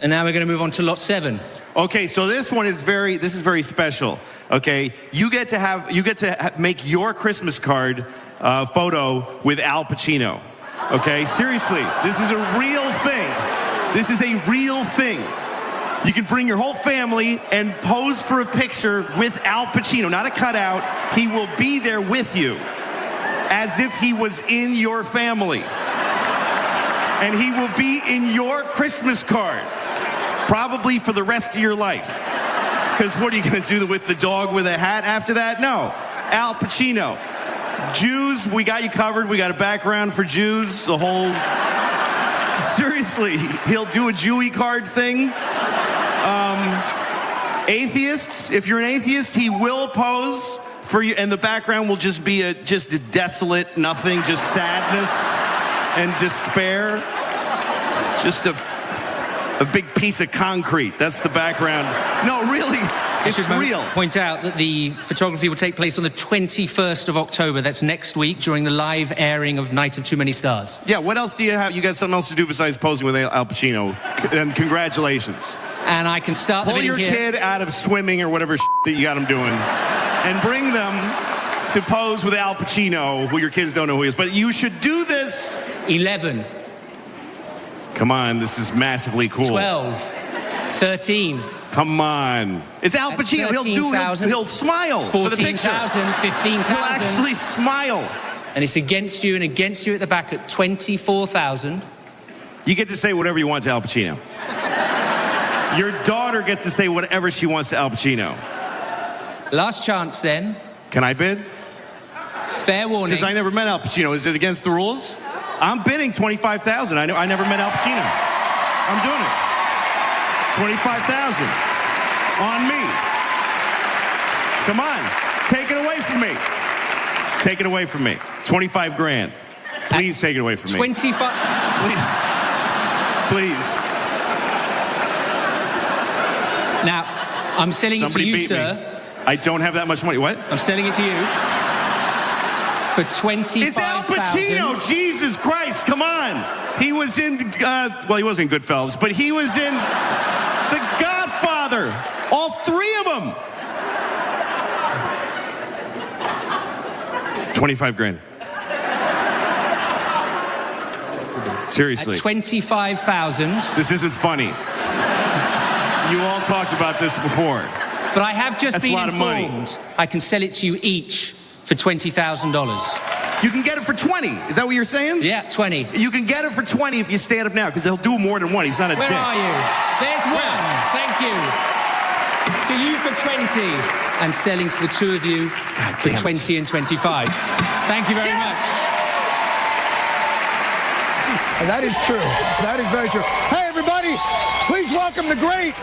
And now we're going to move on to lot 7. Okay, so this is very special. Okay, you get to make your Christmas card photo with Al Pacino. Okay, seriously, this is a real thing. This is a real thing. You can bring your whole family and pose for a picture with Al Pacino, not a cutout. He will be there with you, as if he was in your family. And he will be in your Christmas card, probably for the rest of your life. Because what are you going to do with the dog with a hat after that? No, Al Pacino. Jews, we got you covered. We got a background for Jews, the whole... Seriously, he'll do a Jewy card thing. Atheists, if you're an atheist, he will pose for you, and the background will just be a desolate nothing, just sadness and despair. Just a big piece of concrete. That's the background. No, really, it's real. Point out that the photography will take place on the 21st of October. That's next week during the live airing of Night of Too Many Stars. Yeah, what else do you have? You got something else to do besides posing with Al Pacino? And congratulations. And I can start the video here. Pull your kid out of swimming or whatever that you got him doing and bring them to pose with Al Pacino, who your kids don't know who he is. But you should do this. 11. Come on, this is massively cool. 12. 13. Come on. It's Al Pacino. He'll smile for the picture. 14,000, 15,000. He'll actually smile. And it's against you and against you at the back at 24,000. You get to say whatever you want to Al Pacino. Your daughter gets to say whatever she wants to Al Pacino. Last chance then. Can I bid? Fair warning. Because I never met Al Pacino. Is it against the rules? I'm bidding 25,000. I never met Al Pacino. I'm doing it. 25,000 on me. Come on, take it away from me. Take it away from me. 25 grand. Please take it away from me. 25. Please. Now, I'm selling Somebody it to you, beat sir. Me. I don't have that much money. What? I'm selling it to you for 25,000. It's Al Pacino. Jesus Christ, come on. He was in, well, he wasn't in Goodfellas, but he was in The Godfather. All 3 of them. 25 grand. Seriously. At 25,000. This isn't funny. You all talked about this before. But I have just That's been a lot informed. of money. I can sell it to you each for $20,000. You can get it for 20. Is that what you're saying? Yeah, 20. You can get it for 20 if you stand up now, because they'll do more than one. He's not a dick. Where are you? There's one. Thank you. To you for 20, and selling to the 2 of you for 20 and 25. Thank you very much. That is true. That is very true. Hey, everybody, please welcome the great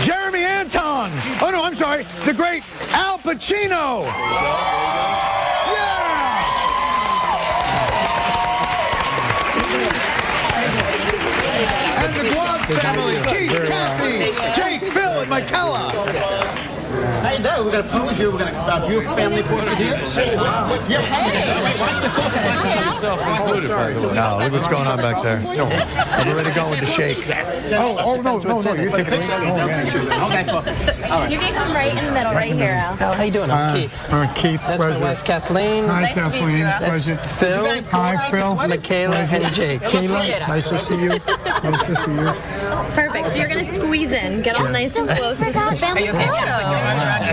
Jeremy Anton. Oh, no, I'm sorry. The great Al Pacino. Yeah! And the Guaz family, Keith, Kathy, Jake, Phil, and Michaela. How you doing? We're going to pose you. We're going to beautiful family portrait here. Yeah. Hey. Watch the coffee. Watch yourself. No, look what's going on back there. No. I'm ready to go with the shake. Oh, no, you're taking a picture. Hold that coffee. All right. You can come right in the middle, right here, Al. Al, how you doing? I'm Keith. Keith, That's my wife, Kathleen. Hi, Nice to meet you, Al. That's Phil. Hi, Phil. Michaela and Jake. Kayla, nice to see you. Nice to see you. Perfect. So you're going to squeeze in, get all nice and close. This is a family photo. What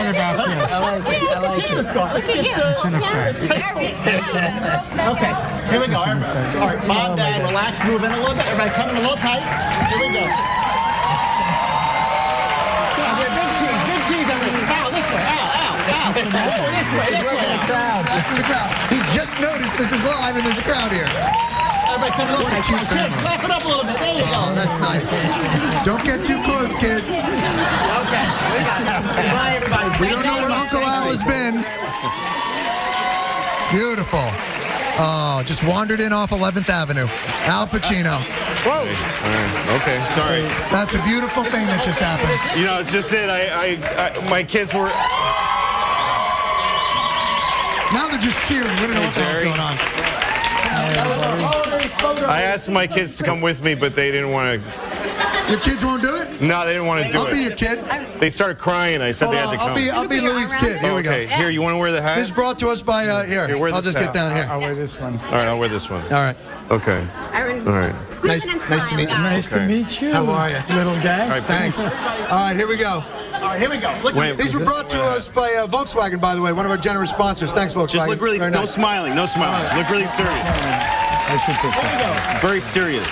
about this? I like it. Look at you. It's in effect. Okay. Here we go. All right. Mom, Dad, relax. Move in a little bit. Everybody come in a little tight. Here we go. Big cheese. Al, this way. Al. This way. The crowd. He's just noticed this is live and there's a crowd here. Everybody come a little tight. Kids, laugh it up a little bit. There you go. Oh, that's nice. Don't get too close, kids. Okay. We got it. Bye, everybody. We don't know where Uncle Al has been. Beautiful. Oh, just wandered in off 11th Avenue. Al Pacino. Whoa. All right. Okay. Sorry. That's a beautiful thing that just happened. You know, it's just it. My kids were. Now they're just cheering. We don't know what the hell's going on. That was our holiday photo. I asked my kids to come with me, but they didn't want to. Your kids won't do it? No, they didn't want to do I'll it. be your kid. They started crying. I said Hold they on, had to come. I'll be Louis' kid. Here we go. Okay, here, you want to wear the hat? This is brought to us by, here. wear I'll this just hat. get down here. I'll wear this one. All right, I'll wear this one. All right. Okay. Aaron, All right. squeeze it and smile, nice to meet you. guys. Nice to meet you. How are you? Little guy. All right, Thanks. All right, here we go. All right, here we go. Look Wait, at These were brought to us by Volkswagen, by the way, one of our generous sponsors. Thanks, Volkswagen. Just look really, Very no nice. smiling, no smiling. Look really serious. I should put this. Very serious.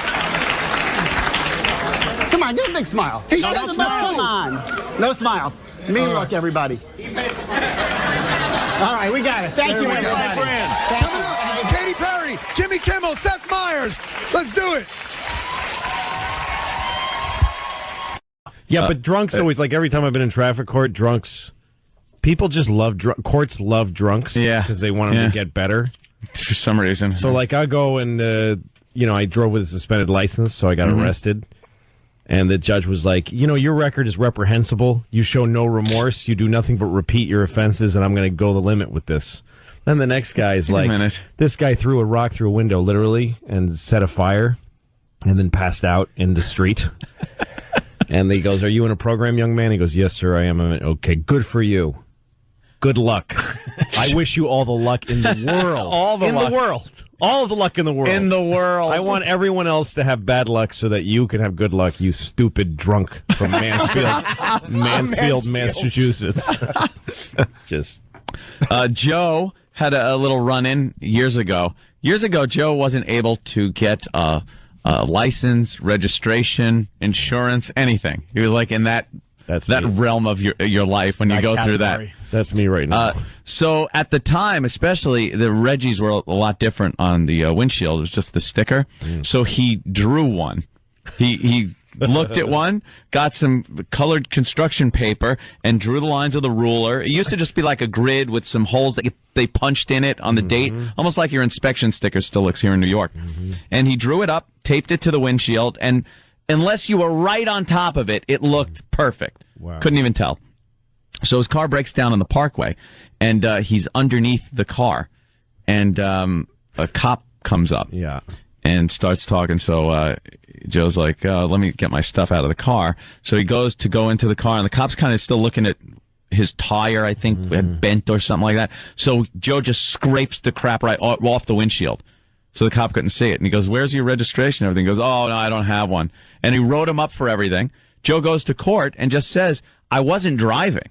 Come on, give a big smile. He No, said no smile. Come on. No smiles. Mean look, everybody. All right, we got it. Thank There you, we go. everybody. Coming up, Katy Perry, Jimmy Kimmel, Seth Meyers. Let's do it. Yeah, but drunks always, like every time I've been in traffic court, drunks, people just love, courts love drunks. Yeah. Because they want them to get better. For some reason. So, like, I go and, I drove with a suspended license, so I got arrested. And the judge was like, your record is reprehensible. You show no remorse. You do nothing but repeat your offenses, and I'm going to go the limit with this. Then the next guy is like, this guy threw a rock through a window, literally, and set a fire, and then passed out in the street. And he goes, are you in a program, young man? He goes, yes, sir, I am. I went, okay, good for you. Good luck. I wish you all the luck in the world. All the luck. The world. All of the luck in the world. In the world. I want everyone else to have bad luck so that you can have good luck, you stupid drunk from Mansfield, Massachusetts. Just. Joe had a little run-in years ago. Years ago, Joe wasn't able to get license, registration, insurance, anything. He was like in that realm of your life when you go through that. That's me right now. So at the time, especially, the Reggies were a lot different on the windshield. It was just the sticker. So he drew one. He looked at one, got some colored construction paper, and drew the lines with a ruler. It used to just be like a grid with some holes that they punched in it on the date, almost like your inspection sticker still looks here in New York. And he drew it up, taped it to the windshield, and unless you were right on top of it, it looked perfect. Wow. Couldn't even tell. So his car breaks down on the parkway, and he's underneath the car, and a cop comes up. Yeah. And starts talking. So Joe's like, let me get my stuff out of the car. So he goes to go into the car, and the cop's kind of still looking at his tire, I think, had bent or something like that. So Joe just scrapes the crap right off the windshield. So the cop couldn't see it. And he goes, where's your registration and everything? He goes, oh, no, I don't have one. And he wrote him up for everything. Joe goes to court and just says, I wasn't driving.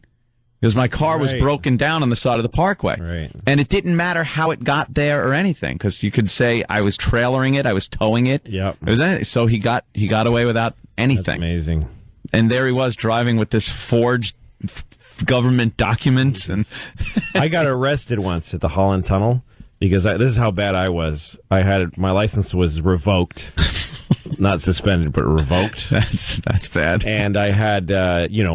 Because my car was broken down on the side of the parkway. Right. And it didn't matter how it got there or anything, because you could say I was trailering it, I was towing it. Yep. It was anything. So he got away without anything. That's amazing. And there he was driving with this forged government document. And I got arrested once at the Holland Tunnel because this is how bad I was. My license was revoked. Not suspended, but revoked. That's bad. And I had,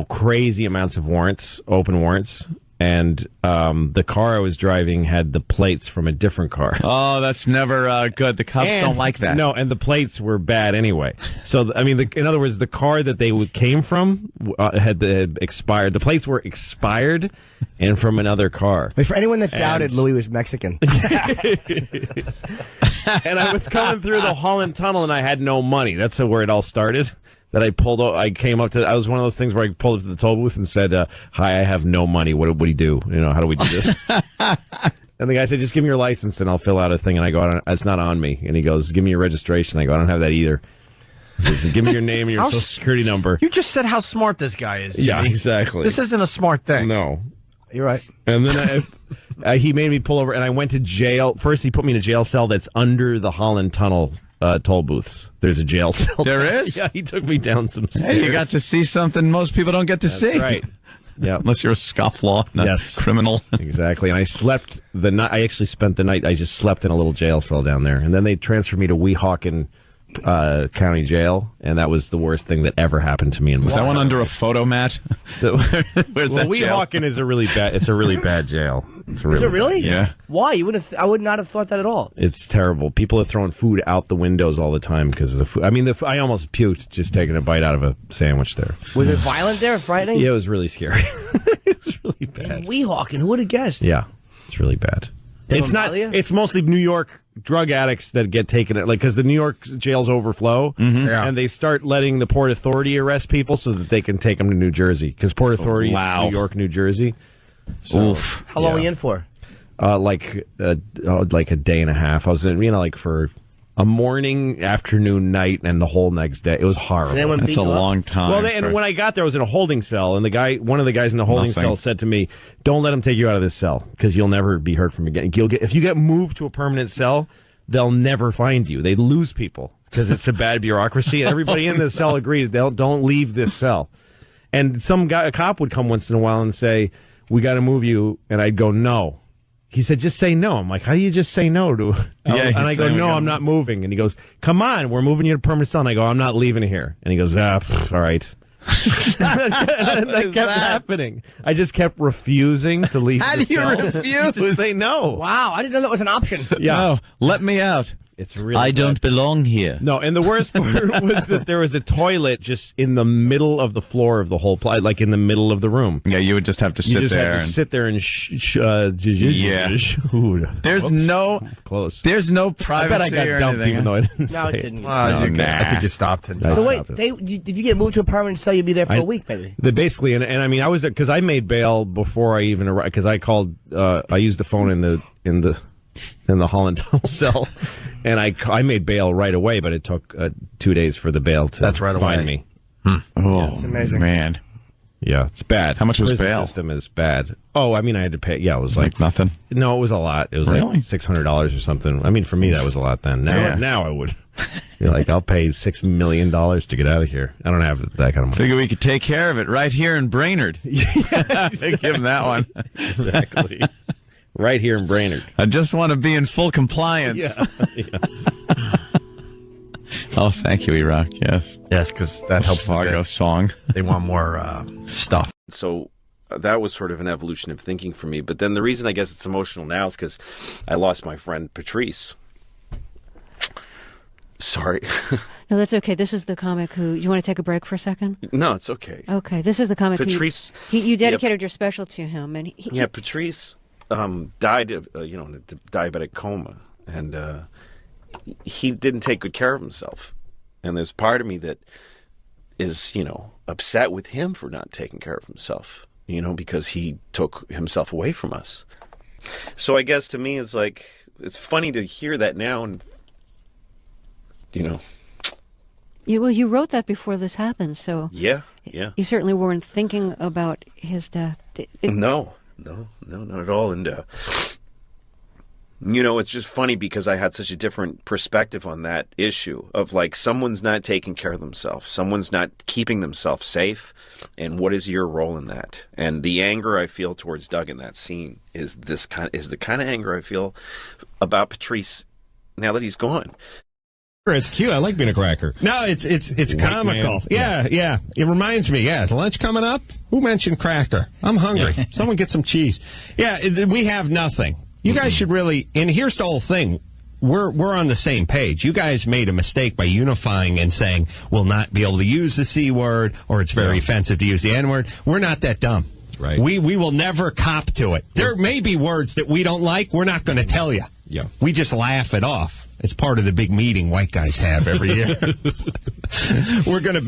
crazy amounts of warrants, open warrants. And the car I was driving had the plates from a different car. Oh, that's never good. The cops don't like that. No, and the plates were bad anyway. So, I mean, in other words, the car that they came from had expired. The plates were expired and from another car. For anyone that doubted Louis was Mexican. And I was coming through the Holland Tunnel, and I had no money. That's where it all started. That I pulled up, I was one of those things where I pulled up to the toll booth and said, hi, I have no money. What do you do? How do we do this? And the guy said, just give me your license and I'll fill out a thing. And I go, it's not on me. And he goes, give me your registration. I go, I don't have that either. He says, give me your name and your social security number. You just said how smart this guy is, Jimmy. Yeah, exactly. This isn't a smart thing. No. You're right. And then he made me pull over, and I went to jail. First, he put me in a jail cell that's under the Holland Tunnel toll booths. There's a jail cell. There is? Yeah, he took me down some stairs. Hey, you got to see something most people don't get to see. Right. Yeah. Unless you're a scofflaw, not criminal. Exactly. And I slept the night. I actually spent the night. I just slept in a little jail cell down there, and then they transferred me to Weehawken County Jail, and that was the worst thing that ever happened to me in my life. Was that one under a photo mat? Where's that jail? Weehawken is a really bad jail. Is it really? Yeah. Why? I would not have thought that at all. It's terrible. People are throwing food out the windows all the time because of the food. I mean, I almost puked just taking a bite out of a sandwich there. Was it violent there, frightening? Yeah, it was really scary. It was really bad. Weehawken, who would have guessed? Yeah, it's really bad. It's not. It's mostly New York drug addicts that get taken, like, because the New York jails overflow, and they start letting the Port Authority arrest people so that they can take them to New Jersey, because Port Authority is New York, New Jersey. So, How long were you in for? Like a day and a half. I was in, like for a morning, afternoon, night, and the whole next day. It was horrible. That's a long time. Well, and when I got there, I was in a holding cell, and one of the guys in the holding cell said to me, "Don't let them take you out of this cell, because you'll never be heard from again. If you get moved to a permanent cell, they'll never find you. They lose people because it's a bad bureaucracy." And everybody in the cell agreed, don't leave this cell. And a cop would come once in a while and say, "We got to move you," and I'd go, "No." He said, "Just say no." I'm like, "How do you just say no to?" And I go, "No, I'm not moving." And he goes, "Come on, we're moving you to permanent cell." And I go, "I'm not leaving here." And he goes, all right. That kept happening. I just kept refusing to leave. How do you refuse? Just say no. Wow, I didn't know that was an option. Yeah. No, let me out. It's really I don't belong here. No, and the worst part was that there was a toilet just in the middle of the floor of the whole place, like in the middle of the room. Yeah, you would just have to sit there. Have to sit there and There's no close. There's no privacy. I bet I got dumped even though I didn't No, say it didn't. I think you stopped it. So wait, did you get moved to a permanent cell? You'd be there for a week, maybe? Basically, and I mean, I was because I made bail before I even arrived, because I called. I used the phone in the Holland Tunnel cell, and I made bail right away, but it took 2 days for the bail to find me. Oh, amazing, man. Yeah, it's bad. How much was bail? The system is bad. Oh, I mean, I had to pay. Yeah, it was like nothing. No, it was a lot. It was like $600 or something. I mean, for me, that was a lot then. Now I would. You're like, I'll pay $6 million to get out of here. I don't have that kind of money. Figure we could take care of it right here in Brainerd. Give him that one. Exactly. Right here in Brainerd. I just want to be in full compliance. Yeah. Oh, thank you, Iraq. Yes. Yes, because that helps Fargo song. They want more stuff. So that was sort of an evolution of thinking for me. But then the reason I guess it's emotional now is because I lost my friend Patrice. Sorry. No, that's okay. This is the comic who... You want to take a break for a second? No, it's okay. Okay, this is the comic Patrice, you dedicated your special to him. And Patrice died of, in a diabetic coma. And he didn't take good care of himself. And there's part of me that is, upset with him for not taking care of himself, because he took himself away from us. So I guess to me, it's like, it's funny to hear that now and, Well, you wrote that before this happened, so... Yeah. You certainly weren't thinking about his death. No, not at all. And, it's just funny because I had such a different perspective on that issue of like someone's not taking care of themselves. Someone's not keeping themselves safe. And what is your role in that? And the anger I feel towards Doug in that scene is the kind of anger I feel about Patrice now that he's gone. It's cute. I like being a cracker. No, it's comical. Yeah. It reminds me. Yeah, is lunch coming up? Who mentioned cracker? I'm hungry. Someone get some cheese. Yeah, we have nothing. You guys should really. And here's the whole thing. We're on the same page. You guys made a mistake by unifying and saying we'll not be able to use the C word or it's very offensive to use the N word. We're not that dumb. Right. We will never cop to it. There may be words that we don't like. We're not going to tell you. Yeah. We just laugh it off. It's part of the big meeting white guys have every year. We're going to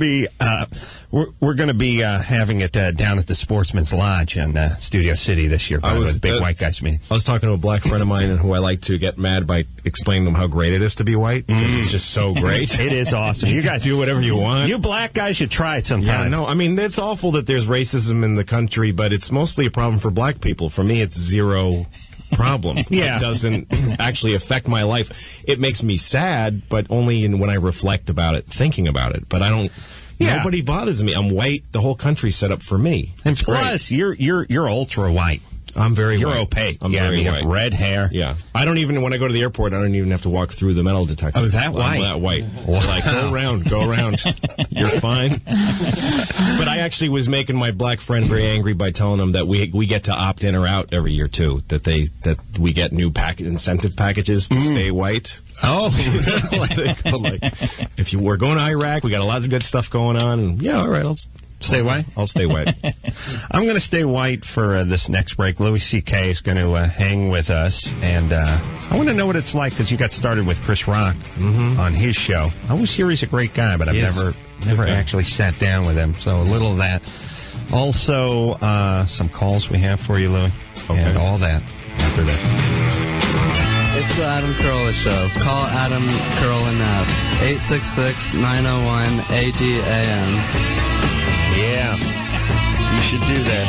be having it down at the Sportsman's Lodge in Studio City this year. By the big white guys meeting. I was talking to a black friend of mine who I like to get mad by explaining to him how great it is to be white. It's just so great. It is awesome. You guys do whatever you want. You black guys should try it sometime. Yeah, no, I mean it's awful that there's racism in the country, but it's mostly a problem for black people. For me, it's zero problem. It doesn't actually affect my life. It makes me sad, but only when I reflect about it, thinking about it. But I don't. Nobody bothers me. I'm white. The whole country's set up for me. And plus, you're ultra white. I'm very white. You're opaque. I'm very you white. have red hair. Yeah. I don't even, when I go to the airport, I don't even have to walk through the metal detector. Oh, that white? I'm that white. Wow. Like, go around. You're fine. But I actually was making my black friend very angry by telling him that we get to opt in or out every year, too. That we get new incentive packages to stay white. Oh. Like, if we're going to Iraq, we got a lot of good stuff going on. And, yeah, all right, Stay white? I'll stay white. I'm going to stay white for this next break. Louis C.K. is going to hang with us, and I want to know what it's like, because you got started with Chris Rock on his show. I always hear he's a great guy, but I've never actually sat down with him, so a little of that. Also, some calls we have for you, Louis, and all that after this. It's the Adam Carolla Show. Call Adam Carolla now. 866-901-ADAM. Yeah, you should do that.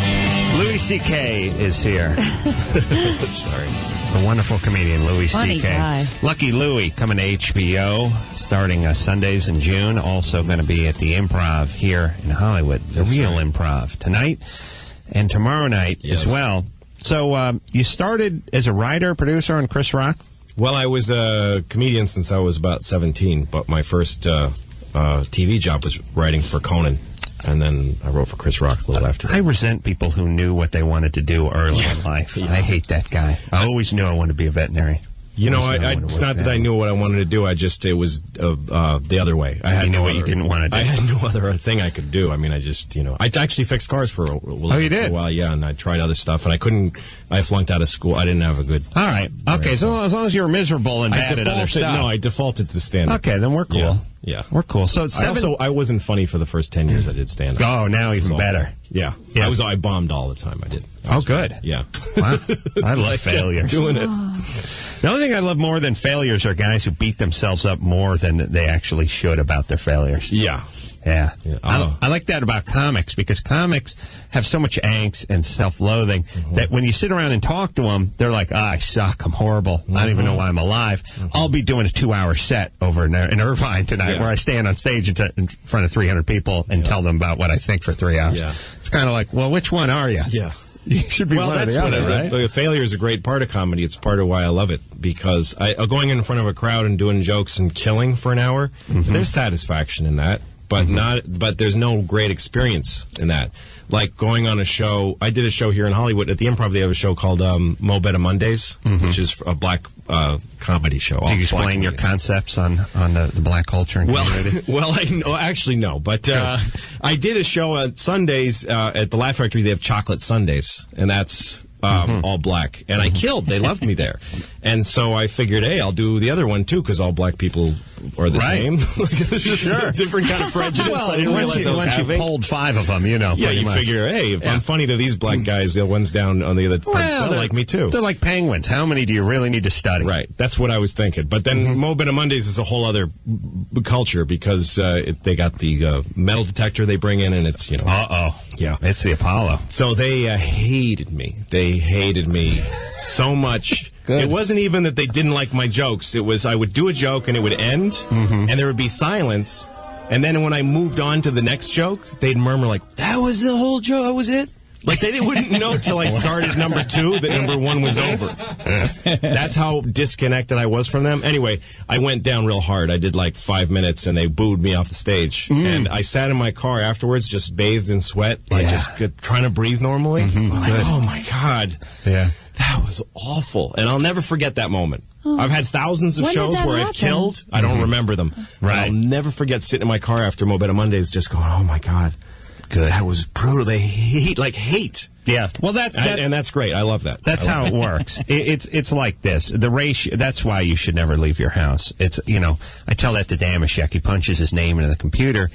Louis C.K. is here. Sorry. The wonderful comedian, Louis Funny C.K. guy. Lucky Louie coming to HBO starting Sundays in June. Also going to be at the Improv here in Hollywood. The real Improv tonight and tomorrow night as well. So you started as a writer, producer on Chris Rock? Well, I was a comedian since I was about 17, but my first TV job was writing for Conan. And then I wrote for Chris Rock a little after that. I resent people who knew what they wanted to do early in life. I hate that guy. I always knew I wanted to be a veterinary. You know, it's not that I knew what I wanted to do. It was the other way. I had what you didn't want to do. I had no other thing I could do. I mean, I actually fixed cars for a while. Oh, you did? For a while, yeah, and I tried other stuff, and I flunked out of school. I didn't have a good... All right. Okay, so as long as you were miserable and bad at other stuff. No, I defaulted to stand-up. Okay, then we're cool. Yeah. We're cool. So I wasn't funny for the first 10 years I did stand-up. Oh, now even better. Yeah. I bombed all the time. I did. Good. Yeah. Wow. I love failures. Doing it. The only thing I love more than failures are guys who beat themselves up more than they actually should about their failures. Yeah. Yeah. I like that about comics, because comics have so much angst and self-loathing that when you sit around and talk to them, they're like, I suck, I'm horrible, I don't even know why I'm alive. I'll be doing a 2-hour set over in Irvine tonight where I stand on stage in front of 300 people and tell them about what I think for 3 hours. Yeah. It's kind of like, well, which one are you? Yeah. You should be one or the other, right? Failure is a great part of comedy. It's part of why I love it, because going in front of a crowd and doing jokes and killing for an hour, there's satisfaction in that. But there's no great experience in that. Like going on a show, I did a show here in Hollywood at the Improv. They have a show called Mo Better Mondays, which is a black comedy show. Do you explain your concepts on the black culture and community? Well, actually no, but I did a show on Sundays at the Laugh Factory. They have chocolate Sundays, and that's all black, and I killed. They loved me there, and so I figured, hey, I'll do the other one too, because all black people are the same. Sure, different kind of prejudice. Well, I didn't realize once you polled 5 of them, Yeah, you figure, hey, if I'm funny to these black guys, the ones down on the other, they'll like me too. They're like penguins. How many do you really need to study? Right, that's what I was thinking. But then Mo Better Mondays is a whole other culture, because they got the metal detector they bring in, and it's yeah, it's the Apollo. So they hated me. They hated me so much. It wasn't even that they didn't like my jokes. It was I would do a joke and it would end, and there would be silence. And then when I moved on to the next joke, they'd murmur like, that was the whole joke? That was it? Like they wouldn't know till I started number 2 that number 1 was over. That's how disconnected I was from them. Anyway, I went down real hard. I did like 5 minutes, and they booed me off the stage. And I sat in my car afterwards, just bathed in sweat, like just trying to breathe normally. Like, oh my God. Yeah. That was awful. And I'll never forget that moment. I've had thousands of shows where I've killed. I don't remember them. Right. I'll never forget sitting in my car after Mo Better Mondays just going, oh my God. Good. That was brutal. They hate. Yeah. Well, and that's great. I love that. That's how it works. It's like this. The ratio. That's why you should never leave your house. It's I tell that to Damashek. He punches his name into the computer.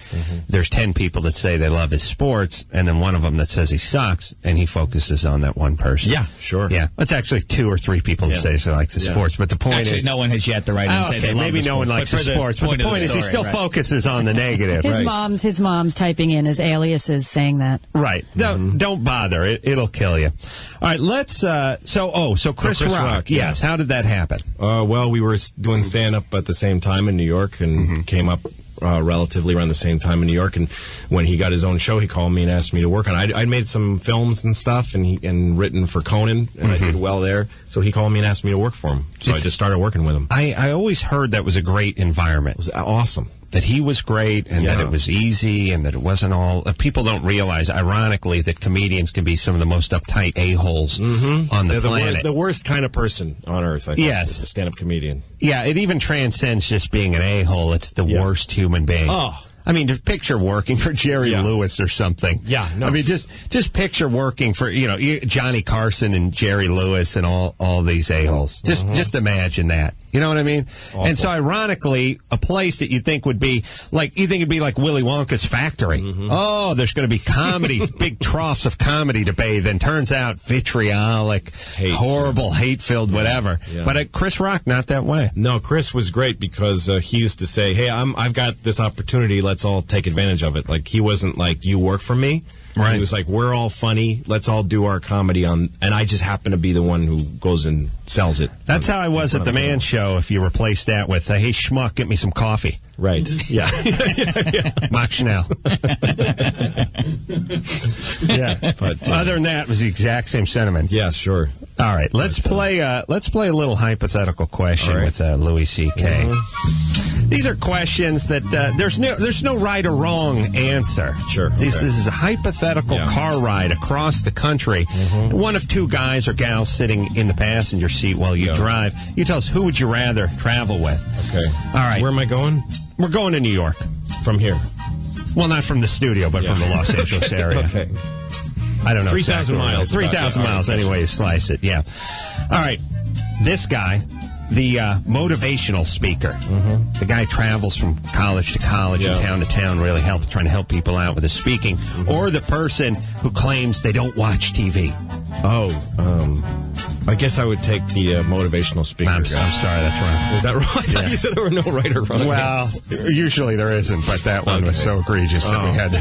There's 10 people that say they love his sports, and then one of them that says he sucks, and he focuses on that one person. Yeah, sure. Yeah. That's actually 2 or 3 people that say they like the sports. But the point is, no one has yet to write and say they love maybe the no one likes the sports. But the point is, he still focuses on the negative. His mom's typing in his aliases saying that. Right. Don't bother. It'll kill you. All right, let's... So Chris Rock. Yes, how did that happen? Well, we were doing stand-up at the same time in New York, and came up relatively around the same time in New York. And when he got his own show, he called me and asked me to work on it. I'd made some films and stuff, and written for Conan, and I did well there. So he called me and asked me to work for him. So I just started working with him. I always heard that was a great environment. It was awesome. That he was great, and that it was easy, and that it wasn't all... people don't realize, ironically, that comedians can be some of the most uptight a-holes on the planet. The worst kind of person on earth, I think. Yes. Is a stand-up comedian. Yeah, it even transcends just being an a-hole. It's the worst human being. Oh. I mean, just picture working for Jerry Lewis or something. Yeah, no. I mean, just picture working for, Johnny Carson and Jerry Lewis and all these a-holes. Just imagine that. You know what I mean? Awful. And so, ironically, a place that you think would be like Willy Wonka's factory. Oh, there's going to be comedy, big troughs of comedy to bathe in. Turns out vitriolic, horrible, hate-filled, whatever. Yeah. But Chris Rock, not that way. No, Chris was great because he used to say, hey, I've got this opportunity. Let's all take advantage of it. Like, he wasn't like, you work for me. Right. He was like, we're all funny. Let's all do our comedy and I just happen to be the one wwho goes and sells it. That's how I was at the Man Show, if you replace that with, hey, schmuck, get me some coffee. Right. Yeah. Mach Schnell. Yeah. But other than that, it was the exact same sentiment. Yeah, sure. All right. Let's play a little hypothetical question with Louis C.K. These are questions that there's no right or wrong answer. Sure. This is a hypothetical car ride across the country. One of two guys or gals sitting in the passenger seat while you drive. You tell us, who would you rather travel with? Okay. All right. Where am I going? We're going to New York. From here? Well, not from the studio, but from the Los Angeles area. Okay. I don't know. 3,000 miles. 3,000 miles, anyway you slice it, yeah. All right. This guy, the motivational speaker, the guy travels from college to college and town to town, really trying to help people out with his speaking, or the person who claims they don't watch TV. I guess I would take the motivational speaker. I'm sorry, that's wrong. Is that wrong? I thought you said there were no right or wrong. Well, usually there isn't, but that one was so egregious that we had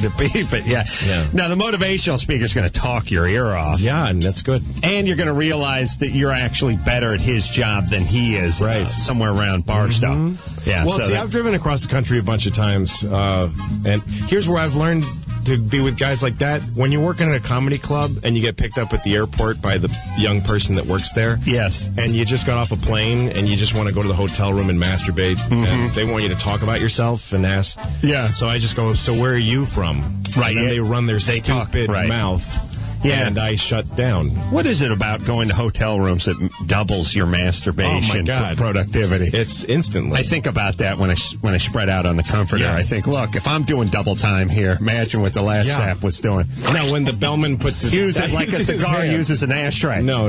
to beep it. Yeah. Now, the motivational speaker is going to talk your ear off. Yeah, and that's good. And you're going to realize that you're actually better at his job than he is. Right. Somewhere around Barstow. Yeah. Well, see, I've driven across the country a bunch of times, and here's where I've learned to be with guys like that. When you're working at a comedy club and you get picked up at the airport by the young person that works there. Yes. And you just got off a plane and you just want to go to the hotel room and masturbate. And they want you to talk about yourself and ask. Yeah. So I just go, so where are you from? Right. And then they run their stupid mouth. Yeah. And I shut down. What is it about going to hotel rooms that doubles your masturbation productivity? It's instantly. I think about that when I spread out on the comforter. I think, look, if I'm doing double time here, imagine what the last sap was doing. No, when the bellman puts his... Use it like a cigar uses an ashtray. No.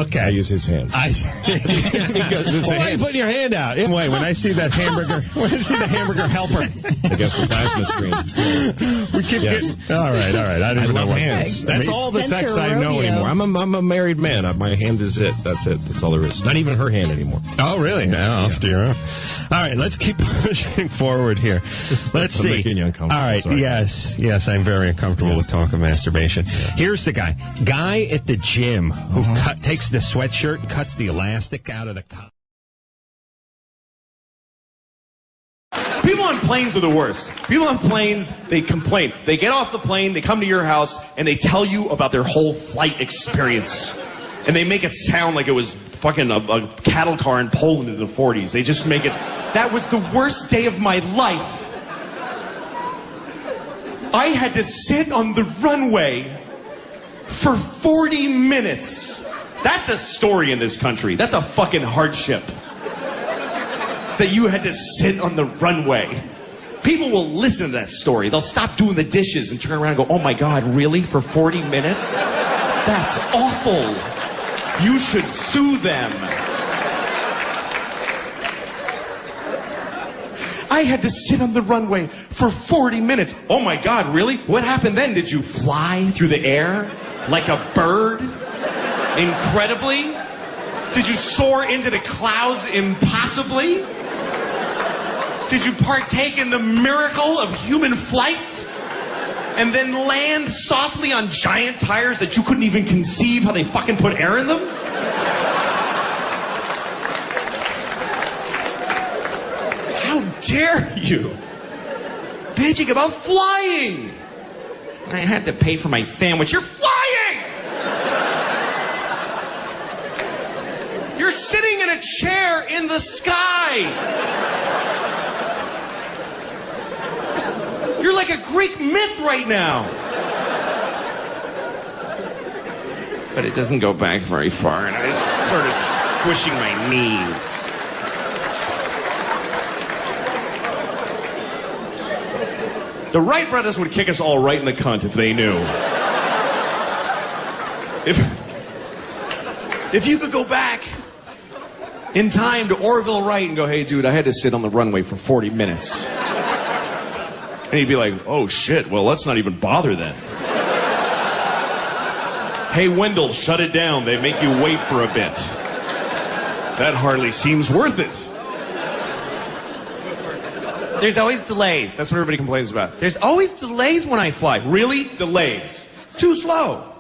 Okay. I use his hand. Why are you putting your hand out? Wait, when I see that hamburger, the hamburger helper against the plasma screen. We keep getting... All right. I don't know what hands. That's all the sex I know anymore. I'm a married man. My hand is it. That's it. That's all there is. Not even her hand anymore. Oh, really? Now, off to your own. All right, let's keep pushing forward here. Let's see. Making you uncomfortable. All right. Sorry. Yes, I'm very uncomfortable with talk of masturbation. Here's the guy at the gym who takes the sweatshirt and cuts the elastic out of the collar. People on planes are the worst. People on planes, they complain. They get off the plane, they come to your house, and they tell you about their whole flight experience. And they make it sound like it was fucking a cattle car in Poland in the 40s. They just make it... That was the worst day of my life. I had to sit on the runway for 40 minutes. That's a story in this country. That's a fucking hardship. That you had to sit on the runway. People will listen to that story. They'll stop doing the dishes and turn around and go, oh my God, really? For 40 minutes? That's awful. You should sue them. I had to sit on the runway for 40 minutes. Oh my God, really? What happened then? Did you fly through the air like a bird? Incredibly? Did you soar into the clouds impossibly? Did you partake in the miracle of human flight? And then land softly on giant tires that you couldn't even conceive how they fucking put air in them? How dare you? Bitching about flying! I had to pay for my sandwich. You're flying! You're sitting in a chair in the sky! You're like a Greek myth right now. But it doesn't go back very far, and I just sort of squishing my knees. The Wright brothers would kick us all right in the cunt if they knew. If you could go back in time to Orville Wright and go, hey, dude, I had to sit on the runway for 40 minutes. And he'd be like, oh, shit, well, let's not even bother then. Hey, Wendell, shut it down. They make you wait for a bit. That hardly seems worth it. There's always delays. That's what everybody complains about. There's always delays when I fly. Really? Delays. It's too slow.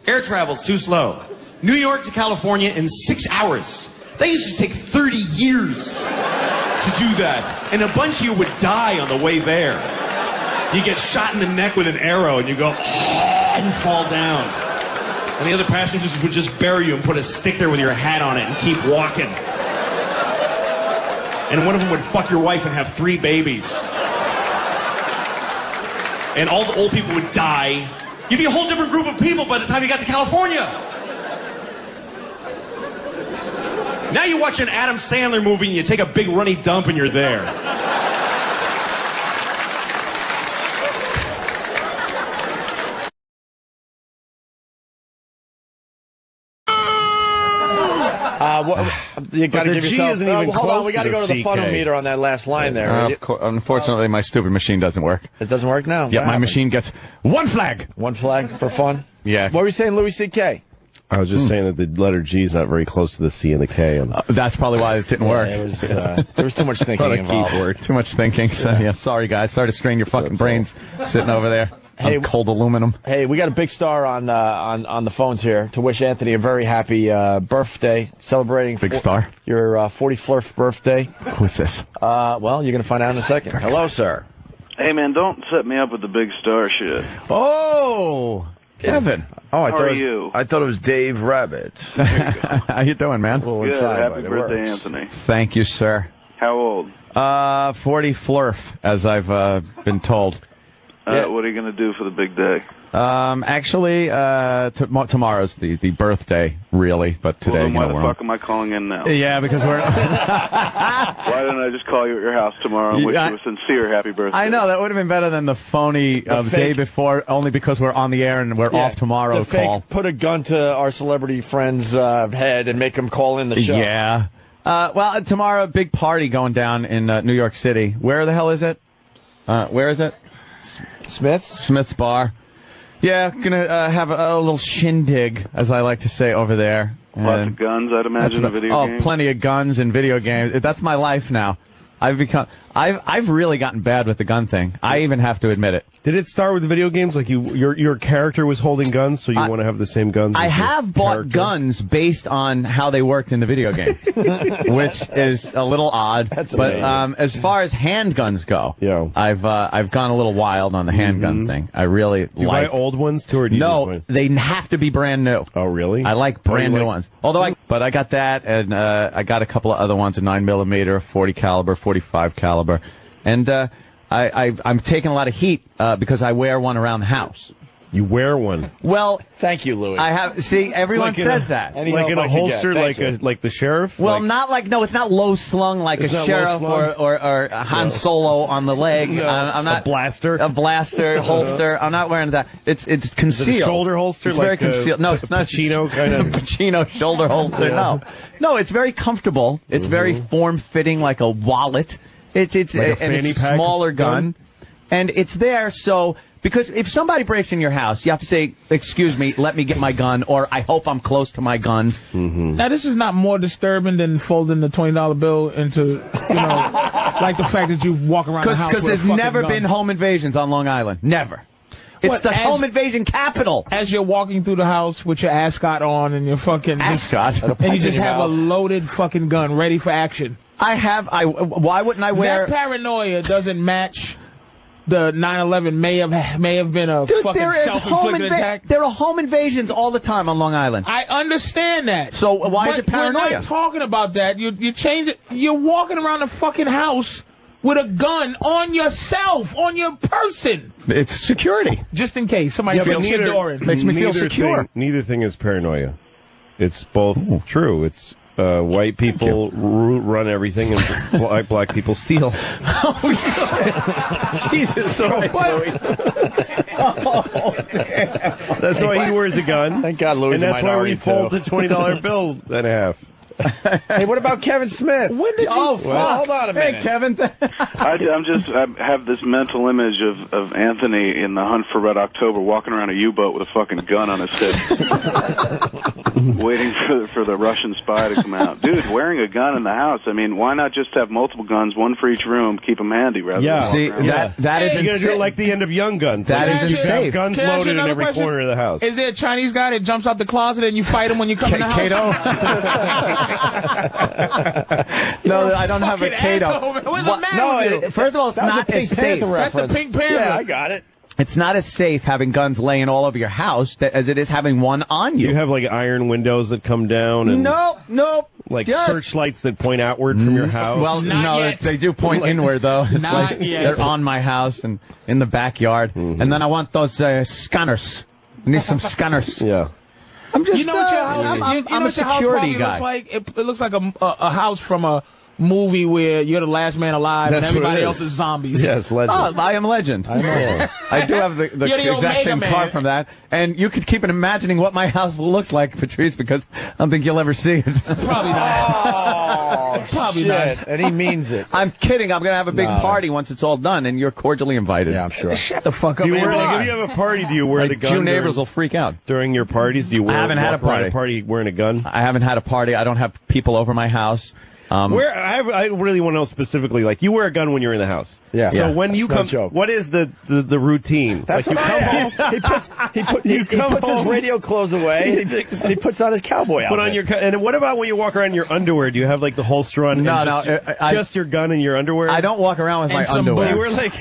Air travel's too slow. New York to California in 6 hours. That used to take 30 years to do that. And a bunch of you would die on the way there. You get shot in the neck with an arrow and you go, and fall down. And the other passengers would just bury you and put a stick there with your hat on it and keep walking. And one of them would fuck your wife and have 3 babies. And all the old people would die. You'd be a whole different group of people by the time you got to California. Now you watch an Adam Sandler movie and you take a big runny dump and you're there. You got to give yourself. Hold on, we got to go to the funnel meter on that last line there. Unfortunately, my stupid machine doesn't work. It doesn't work now. Yeah, my machine gets 1 flag. 1 flag for fun. Yeah. What were you saying, Louis C.K.? I was just saying that the letter G is not very close to the C and the K. And that's probably why it didn't work. It was, there was too much thinking involved. Too much thinking. So, yeah, sorry, guys. Sorry to strain your fucking brains sitting over there. Hey, cold aluminum. Hey, we got a big star on the phones here to wish Anthony a very happy birthday, celebrating big star your 44th birthday. Who's this? Well, you're gonna find out in a second. Hello, sir. Hey, man, don't set me up with the big star shit. Oh, Kevin. Oh, How are you? I thought it was Dave Rabbit. How you doing, man? Good. Happy birthday, Anthony. Thank you, sir. How old? 40 flurf, as I've been told. What are you going to do for the big day? Actually, tomorrow's the birthday, really, but today, well, then why the fuck am I calling in now? Yeah, because we're... Why don't I just call you at your house tomorrow and wish you a sincere happy birthday? I know, that would have been better than the phony day before, only because we're on the air and we're off tomorrow call. Put a gun to our celebrity friend's head and make him call in the show. Yeah. Well, tomorrow, a big party going down in New York City. Where the hell is it? Where is it? Smith's Bar. Yeah, gonna have a little shindig, as I like to say, over there. Lots of guns, I'd imagine, in video games. Oh, plenty of guns and video games. That's my life now. I've really gotten bad with the gun thing. I even have to admit it. Did it start with video games? Like your character was holding guns, so you want to have the same guns? I have bought guns based on how they worked in the video game, which is a little odd. But as far as handguns go, I've gone a little wild on the handgun thing. I really Do you buy old ones too, or do you No, they have to be brand new. Oh, really? I like brand new ones. Although but I got that, and I got a couple of other ones: a 9mm, 40 caliber, 45 caliber, and I'm taking a lot of heat because I wear one around the house. You wear one? Well, thank you, Louis. I have. See, everyone says that. Like in a holster, like the sheriff. Well, not like no, it's not low slung like a sheriff or Han Solo on the leg. No, I'm not a blaster. A blaster holster. I'm not wearing that. It's concealed. Is it a shoulder holster? It's like very concealed. No, it's not Pacino kind of Pacino shoulder holster. Yeah. No, it's very comfortable. It's very form fitting, like a wallet. It's like and it's a smaller gun, and it's there so. Because if somebody breaks in your house, you have to say, excuse me, let me get my gun, or I hope I'm close to my gun. Now, this is not more disturbing than folding the $20 bill into, like the fact that you walk around the house with a Because fucking there's never gun. been home invasions on Long Island. Never. It's the home invasion capital. As you're walking through the house with your ascot on and your fucking... Ascot? And you just have a loaded fucking gun ready for action. Why wouldn't I wear... That paranoia doesn't match... The 9/11 may have been a fucking self-inflicted attack. There are home invasions all the time on Long Island. I understand that. So why is it paranoia? We're not talking about that. You change it. You're walking around the fucking house with a gun on yourself, on your person. It's security. Just in case somebody breaks your door in. Makes me feel secure. Neither thing is paranoia. It's both true. white people run everything, and black people steal. Oh, Jesus. So Christ. Oh, that's why he wears a gun. Thank God Louis and that's why we fold the $20 bill in half. Hey, what about Kevin Smith? When did hold on a minute. Hey, Kevin. I have this mental image of Anthony in The Hunt for Red October walking around a U-boat with a fucking gun on his hip, waiting for the Russian spy to come out. Dude, wearing a gun in the house. I mean, why not just have multiple guns, one for each room, keep them handy rather than See, that is you're going to do it like the end of Young Guns. That is insane. Have guns loaded in every corner of the house. Is there a Chinese guy that jumps out the closet and you fight him when you come in the house? Kato? No, I don't have a Kato. What's the matter with you? First of all, it's not as safe. That's the Pink Panther. Yeah, I got it. It's not as safe having guns laying all over your house as it is having one on you. Do you have like iron windows that come down? And Nope. Like searchlights that point outward from your house? Well, they do point inward, though. It's like they're on my house and in the backyard. Mm-hmm. And then I want those scanners. I need some scanners. Yeah. I'm just, you know what your house, I'm a security guy. Looks like? It looks like a house from a movie where you're the last man alive and everybody else is zombies. Yes, Legend. Oh, I Am Legend. I do have the exact same car from that. And you could keep imagining what my house looks like, Patrice, because I don't think you'll ever see it. Probably not. Probably not. And he means it. I'm kidding. I'm going to have a big party once it's all done, and you're cordially invited. Yeah, I'm sure. Shut the fuck up. If you have a party, do you wear the gun? Two neighbors will freak out. During your parties, do you I haven't had a party wearing a gun? I haven't had a party. I don't have people over my house. I really want to know specifically, like, you wear a gun when you're in the house. Yeah. So when you come, what is the routine? That's like, what you come home. He puts his radio clothes away and he puts on his cowboy outfit. And what about when you walk around in your underwear? Do you have like the holster on? Just your gun and your underwear? I don't walk around with my underwear. You wear like.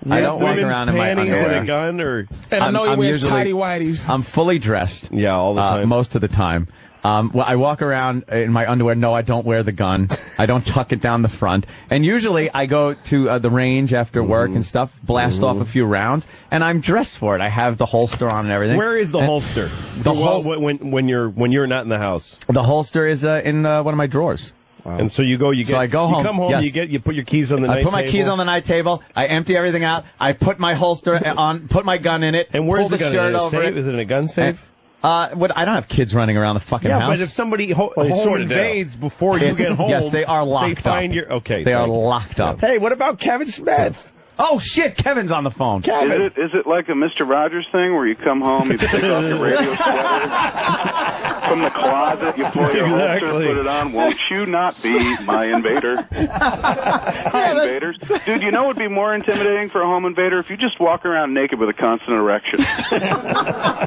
I don't walk around in my underwear. And a gun, or and I know he wears tidy whities. I'm fully dressed. Yeah, all the time. Most of the time. I walk around in my underwear. No, I don't wear the gun. I don't tuck it down the front. And usually I go to the range after work and stuff, blast off a few rounds, and I'm dressed for it. I have the holster on and everything. Where is the holster? When you're not in the house. The holster is in one of my drawers. Wow. And so you go, I go home. You come home, yes. you put your keys on the night table. I put my keys on the night table. I empty everything out. I put my holster on, put my gun in it. And where's the gun? Shirt over it. Is it in a gun safe? I don't have kids running around the fucking house. Yeah, but if somebody home invades before you get home, yes, they are locked up. They are locked up. Hey, what about Kevin Smith? Oh shit, Kevin's on the phone. Kevin. Is it like a Mr. Rogers thing where you come home, you take off your radio sweater from the closet, you pull your holster, put it on? Won't you not be my invader? Hi, invaders. Dude, you know what would be more intimidating for a home invader? If you just walk around naked with a constant erection.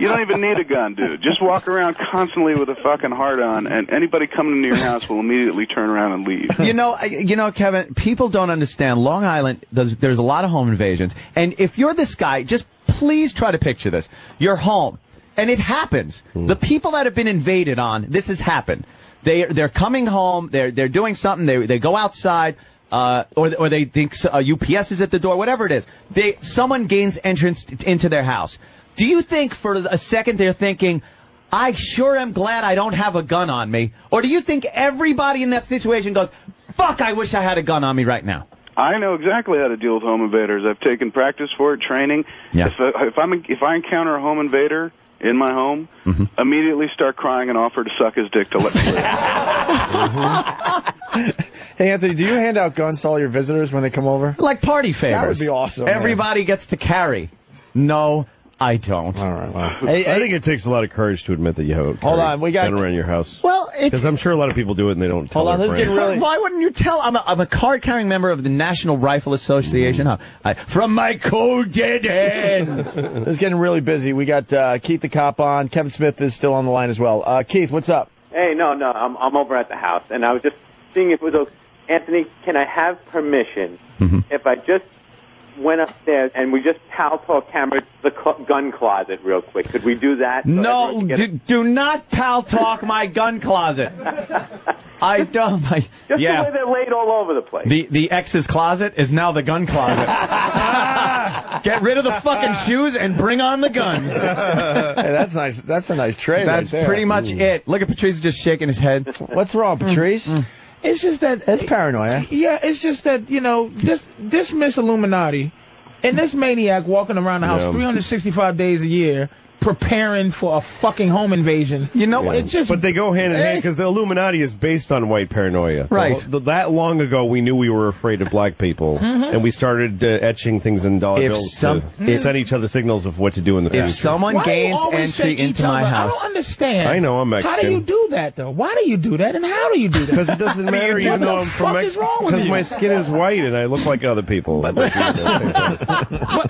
You don't even need a gun, dude. Just walk around constantly with a fucking heart on, and anybody coming into your house will immediately turn around and leave. You know, Kevin, people don't understand. Long Island, there's a lot of home invasions, and if you're this guy, just please try to picture this. You're home, and it happens. The people that have been invaded on, this has happened. They're coming home, they're doing something, they go outside, or they think UPS is at the door, whatever it is. Someone gains entrance into their house. Do you think for a second they're thinking, I sure am glad I don't have a gun on me? Or do you think everybody in that situation goes, fuck, I wish I had a gun on me right now? I know exactly how to deal with home invaders. I've taken practice for it, training. Yeah. If I encounter a home invader in my home, immediately start crying and offer to suck his dick to let me live. Hey, Anthony, do you hand out guns to all your visitors when they come over? Like party favors. That would be awesome. Everybody gets to carry. No, I don't. All right. Well. I think it takes a lot of courage to admit that you have a gun around your house. Well, because I'm sure a lot of people do it and they don't tell their friends. Why wouldn't you tell? I'm a card-carrying member of the National Rifle Association. From my cold dead hands. It's getting really busy. We got Keith the cop on. Kevin Smith is still on the line as well. Keith, what's up? Hey, no, I'm over at the house, and I was just seeing if it was okay. Anthony, can I have permission if I just went upstairs and we just pal talk camera the gun closet real quick? Could we do that? No, do not pal talk my gun closet. I don't. Just the way they're laid all over the place. The ex's closet is now the gun closet. Get rid of the fucking shoes and bring on the guns. Hey, that's nice. That's a nice trade. That's right there. pretty much it. Look at Patrice just shaking his head. What's wrong, Patrice? It's just that That's paranoia. Yeah, it's just that, this Miss Illuminati and this maniac walking around the house 365 days a year preparing for a fucking home invasion. You know what? It's just, But they go hand in hand because the Illuminati is based on white paranoia. Right. That long ago, we knew we were afraid of black people, and we started etching things in dollar bills to send each other signals of what to do in the future. If someone why do you gains always say entry each into my other? house, I don't understand. I know, I'm How do Mexican. you do that, though? Why do you do that, and how do you do that? Because it doesn't matter, even though I'm from What the fuck is Mexico. wrong with Because you? my skin is white and I look like other people. But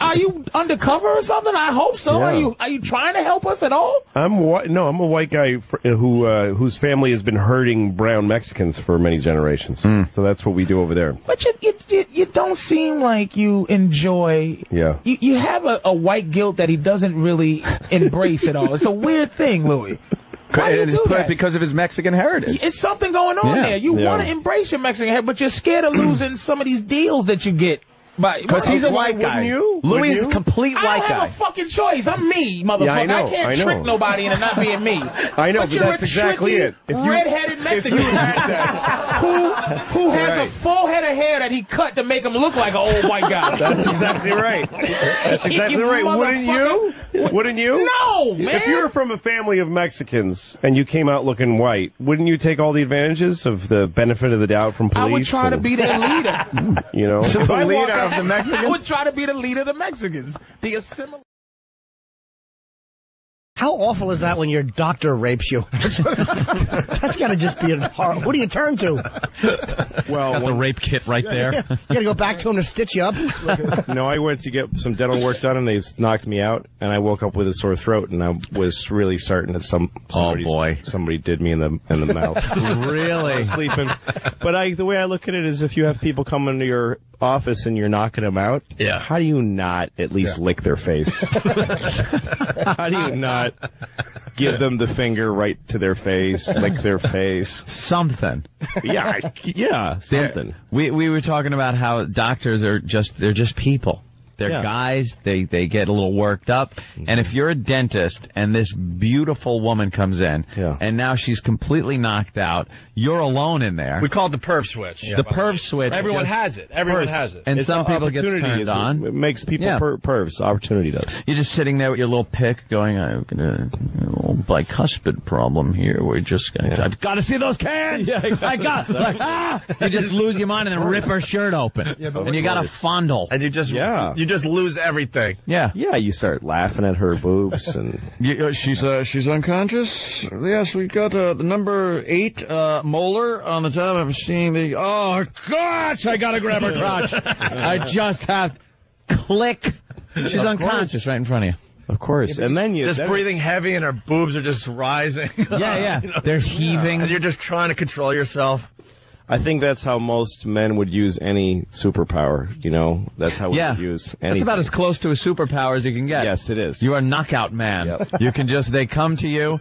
are you undercover or something? I hope so. Yeah. Are you trying to help us at all? I'm a white guy whose family has been herding brown Mexicans for many generations. So that's what we do over there. But you don't seem like you enjoy. Yeah. You have a white guilt that he doesn't really embrace at all. It's a weird thing, Louis. Why do you do that? because of his Mexican heritage. It's something going on there. You want to embrace your Mexican heritage, but you're scared of losing some of these deals that you get. Because he's a white guy. Louis is a complete white I don't guy. have a fucking choice. I'm me, motherfucker. Yeah, I know, I can't I know. trick nobody into not being me. I know, but you're that's a exactly tricky, it. If you- red-headed Mexican if you had that- who has a full head of hair that he cut to make him look like an old white guy. That's exactly right. That's exactly You right. Wouldn't you? Wouldn't you? No, man. If you were from a family of Mexicans and you came out looking white, wouldn't you take all the advantages of the benefit of the doubt from police? I would try to be their leader. You know, The If I walk leader up- of the Mexicans? I would try to be the leader of the Mexicans. The assimilation. How awful is that when your doctor rapes you? That's got to just be a horror. Who do you turn to? Well, Got the rape kit right there. You got to go back to him to stitch you up. No, I went to get some dental work done, and they knocked me out, and I woke up with a sore throat, and I was really certain that somebody did me in the mouth. Really? I was sleeping. But the way I look at it is, if you have people come into your office and you're knocking them out, how do you not at least lick their face? How do you not give them the finger right to their face, lick their face? Something. Yeah, something. We were talking about how doctors are they're just people. They're guys, they get a little worked up. And if you're a dentist and this beautiful woman comes in and now she's completely knocked out, you're alone in there. We call it the perv switch. The perv switch. Everyone has it. Everyone has it. And It's some people get opportunity turned on. It makes people pervs. Opportunity does. You're just sitting there with your little pick going, I've got a little bicuspid problem here. I've got to see those cans. You just lose your mind and then rip her shirt open. And you got to fondle. And you just lose everything. Yeah, you start laughing at her boobs and She's unconscious. Yes, we got the number 8 molar on the top. I'm seeing the. Oh gosh, I gotta grab her crotch. I just have click. She's unconscious right in front of you. Of course. And then you just breathing heavy and her boobs are just rising. Yeah. They're heaving. And you're just trying to control yourself. I think that's how most men would use any superpower, That's how we would use anything. That's about as close to a superpower as you can get. Yes, it is. You are knockout man. Yep. You can they come to you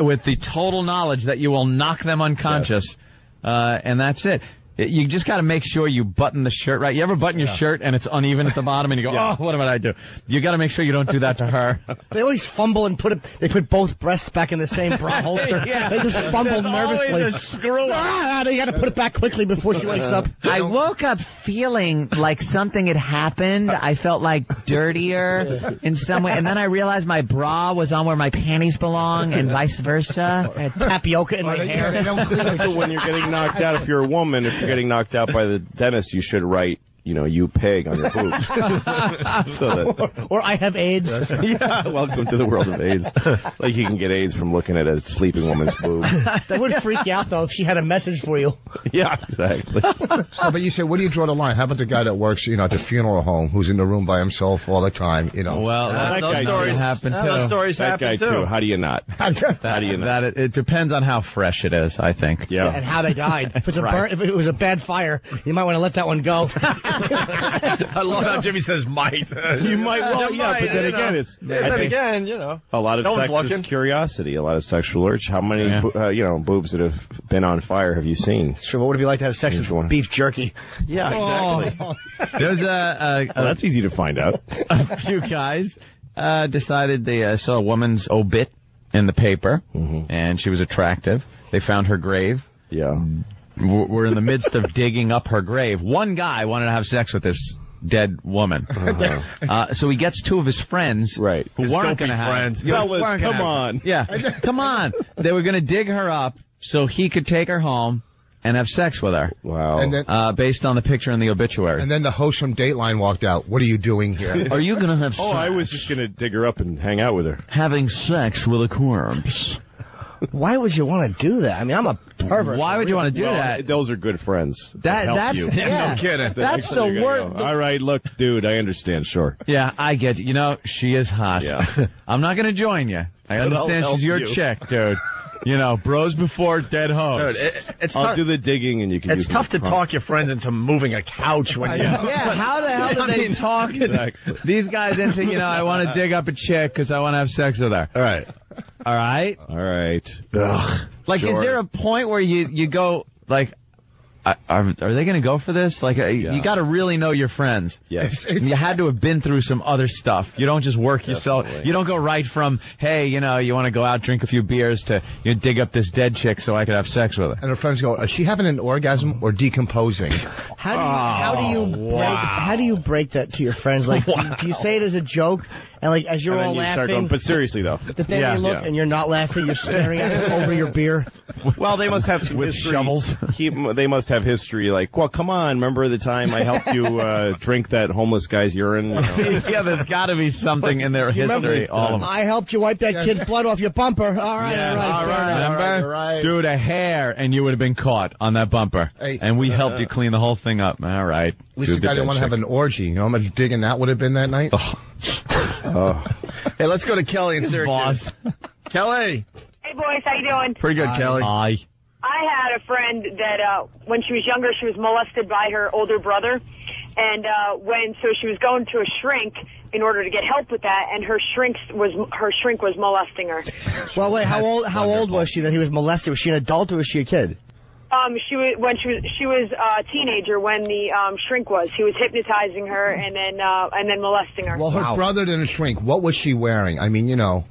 with the total knowledge that you will knock them unconscious, and that's it. You just got to make sure you button the shirt right. You ever button your shirt and it's uneven at the bottom and you go, oh, what did I do? You got to make sure you don't do that to her. They always fumble and they put both breasts back in the same bra holster. They just fumble nervously. Always a screw up. They got to put it back quickly before she wakes up. I woke up feeling like something had happened. I felt like dirtier in some way. And then I realized my bra was on where my panties belong and vice versa. I had tapioca in my hair. So when you're getting knocked out, if you're a woman, if you're getting knocked out by the dentist, you should write, you pig on your boobs. Or I have AIDS. Yeah, welcome to the world of AIDS. Like you can get AIDS from looking at a sleeping woman's boob. That would freak you out, though, if she had a message for you. Yeah, exactly. But you say, where do you draw the line? How about the guy that works, at the funeral home, who's in the room by himself all the time, Well, those stories happen too. Those stories that happen guy too. How do you not? How do you not? It depends on how fresh it is, I think. Yeah. And how they died. If it was a bad fire, you might want to let that one go. I love how Jimmy says might. You might, well, yeah, but then again, it's... A lot of no one's sex looking. is curiosity, a lot of sexual urge. How many, boobs that have been on fire have you seen? Sure, what would it be like to have sex with beef jerky? Yeah, exactly. There's well, that's easy to find out. A few guys decided they saw a woman's obit in the paper, and she was attractive. They found her grave. Yeah. We're in the midst of digging up her grave. One guy wanted to have sex with this dead woman. So he gets two of his friends who weren't going to have friends. Fellas, come on. Yeah, come on. They were going to dig her up so he could take her home and have sex with her. Wow. And then, based on the picture in the obituary. And then the host from Dateline walked out. What are you doing here? Are you going to have sex? Oh, I was just going to dig her up and hang out with her. Having sex with a corpse. Why would you want to do that? I mean, I'm a pervert. Why would you want to do that? Those are good friends. That's you. Yeah, no kidding. That's the worst. All right, look, dude, I understand. Sure. Yeah, I get you. You know, she is hot. Yeah. I'm not going to join you. I understand she's your chick, dude. You know, bros before dead hoes. Dude, I'll do the digging, and you can. It's tough to talk your friends into moving a couch when you. Yeah, how the hell did they talk these guys into? You know, I want to dig up a chick because I want to have sex with her. All right. All right. All right. Ugh. Like, is there a point where you go like, are they going to go for this? Like, you got to really know your friends. Yes. You had to have been through some other stuff. You don't just work yourself. You don't go right from, hey, you know, you want to go out, drink a few beers to dig up this dead chick so I could have sex with her. And her friends go, is she having an orgasm or decomposing? How do you break that to your friends? Like, do you say it as a joke? And like, as you're all laughing, but seriously though, but then you look and you're not laughing, you're staring at it over your beer. Well, they must have some with history. shovels. They must have history. Like, well, come on, remember the time I helped you drink that homeless guy's urine? You know? Yeah, there's got to be something in their history. All of them. I helped you wipe that kid's blood off your bumper. All right. Remember? Dude, a hair, and you would have been caught on that bumper. Hey, and we helped you clean the whole thing up. All right. At least the guy didn't want to have an orgy. You know how much digging that would have been that night? Hey, let's go to Kelly in Syracuse. Kelly. Hey, boys, how you doing? Pretty good, Kelly. Hi. I had a friend that when she was younger, she was molested by her older brother. And so she was going to a shrink in order to get help with that, and her shrink was molesting her. Well, wait, how old was she that he was molested? Was she an adult or was she a kid? She was a teenager when the shrink was. He was hypnotizing her and then molesting her. Well, her brother didn't shrink. What was she wearing? I mean, you know,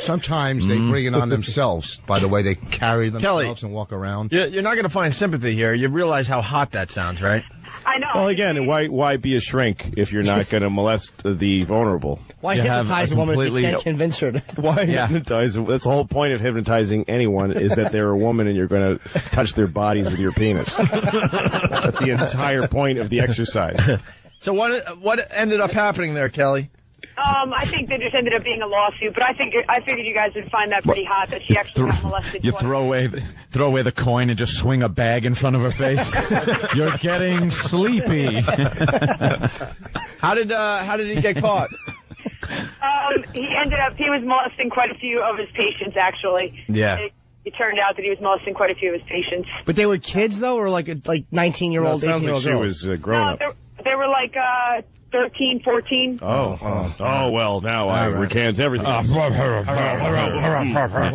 sometimes they bring it on themselves by the way they carry themselves and walk around. You're not going to find sympathy here. You realize how hot that sounds, right? I know. Well, again, why be a shrink if you're not going to molest the vulnerable? Why hypnotize a woman if you can't convince her? Why hypnotize? That's the whole point of hypnotizing anyone is that they're a woman and you're going to touch their bodies with your penis. That's the entire point of the exercise. So what ended up happening there, Kelly? I think there just ended up being a lawsuit, but I figured you guys would find that pretty hot that she actually got molested. You throw away the coin and just swing a bag in front of her face. You're getting sleepy. How did he get caught? He was molesting quite a few of his patients, actually. Yeah. It turned out that he was molesting quite a few of his patients. But they were kids though, or like 19-year-old, 18-year-old girls? She was grown up. They were like 13, 14. Oh, well, now I recant everything.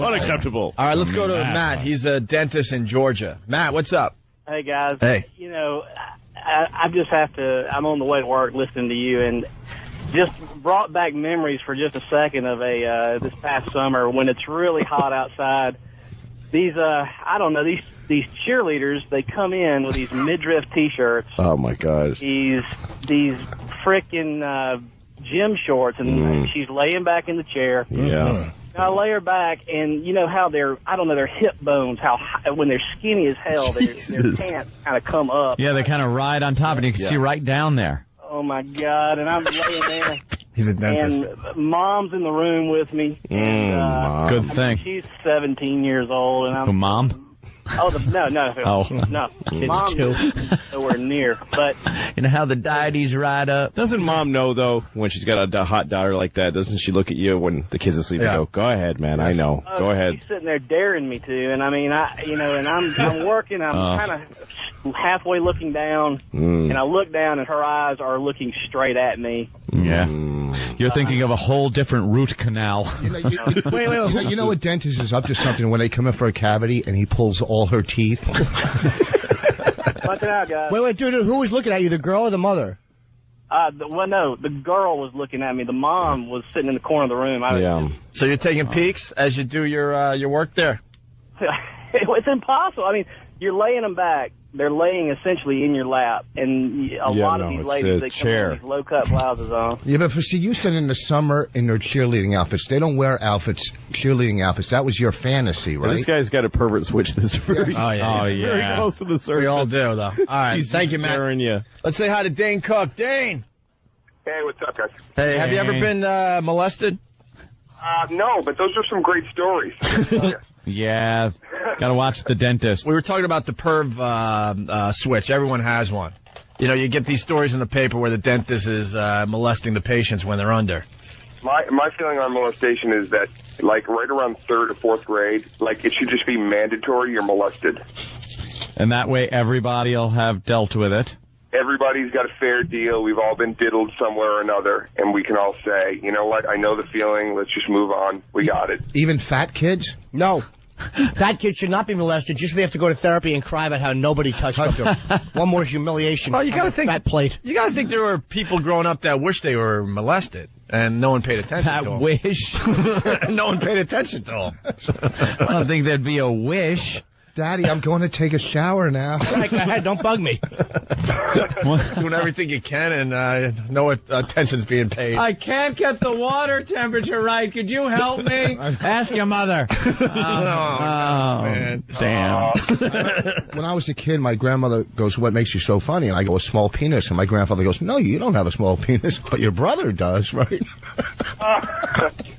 Unacceptable. All right, let's go to Matt. He's a dentist in Georgia. Matt, what's up? Hey, guys. Hey. You know, I just have to, I'm on the way to work listening to you, and just brought back memories for just a second of this past summer when it's really hot outside. These, I don't know, these cheerleaders, they come in with these midriff T-shirts. Oh, my gosh. These frickin' gym shorts, and she's laying back in the chair. Yeah. I lay her back, and you know how their hip bones, when they're skinny as hell, their pants kind of come up. Yeah, they kind of ride on top, and you can see right down there. Oh, my God, and I'm laying there. He's a dentist. And Mom's in the room with me. Good thing. She's 17 years old, and I'm... Mom? Oh, no. Oh. No. Mom nowhere near. But you know how the deities ride up. Doesn't mom know, though, when she's got a hot daughter like that? Doesn't she look at you when the kid's asleep and go ahead, man, I know. Go ahead. She's sitting there daring me to, and I mean, and I'm working, I'm kind of halfway looking down, and I look down, and her eyes are looking straight at me. Yeah. You're thinking of a whole different root canal. Wait. You know a dentist is up to something when they come in for a cavity and he pulls all her teeth? Watch it out, guys. Wait, dude, who was looking at you, the girl or the mother? No, the girl was looking at me. The mom was sitting in the corner of the room. So you're taking peeks as you do your work there? It's impossible. I mean, you're laying them back. They're laying essentially in your lap, and a lot of these ladies, they come in these low-cut blouses on. Yeah, but see, you said in the summer in their cheerleading outfits. They don't wear cheerleading outfits. That was your fantasy, right? Well, this guy's got a pervert switch that's very, very close to the surface. We all do, though. All right, thank you, Matt. Let's say hi to Dane Cook. Dane! Hey, what's up, guys? Hey, have you ever been molested? No, but those are some great stories. Yeah, gotta watch The Dentist. We were talking about the perv switch. Everyone has one. You know, you get these stories in the paper where the dentist is molesting the patients when they're under. My feeling on molestation is that, like, right around 3rd or 4th grade, like, it should just be mandatory you're molested. And that way everybody will have dealt with it. Everybody's got a fair deal. We've all been diddled somewhere or another, and we can all say, you know what, I know the feeling. Let's just move on. We got it. Even fat kids? No. Fat kids should not be molested. Just they have to go to therapy and cry about how nobody touched them. One more humiliation. Well, you gotta think fat plate. You gotta think there were people growing up that wish they were molested, and no one paid attention to them. Wish. No one paid attention to them. I don't think there'd be a wish. Daddy, I'm going to take a shower now. Right, go ahead, don't bug me. Doing everything you can, and no attention's being paid. I can't get the water temperature right. Could you help me? Ask your mother. Man. Damn. When I was a kid, my grandmother goes, "What makes you so funny?" And I go, "A small penis." And my grandfather goes, "No, you don't have a small penis, but your brother does, right?"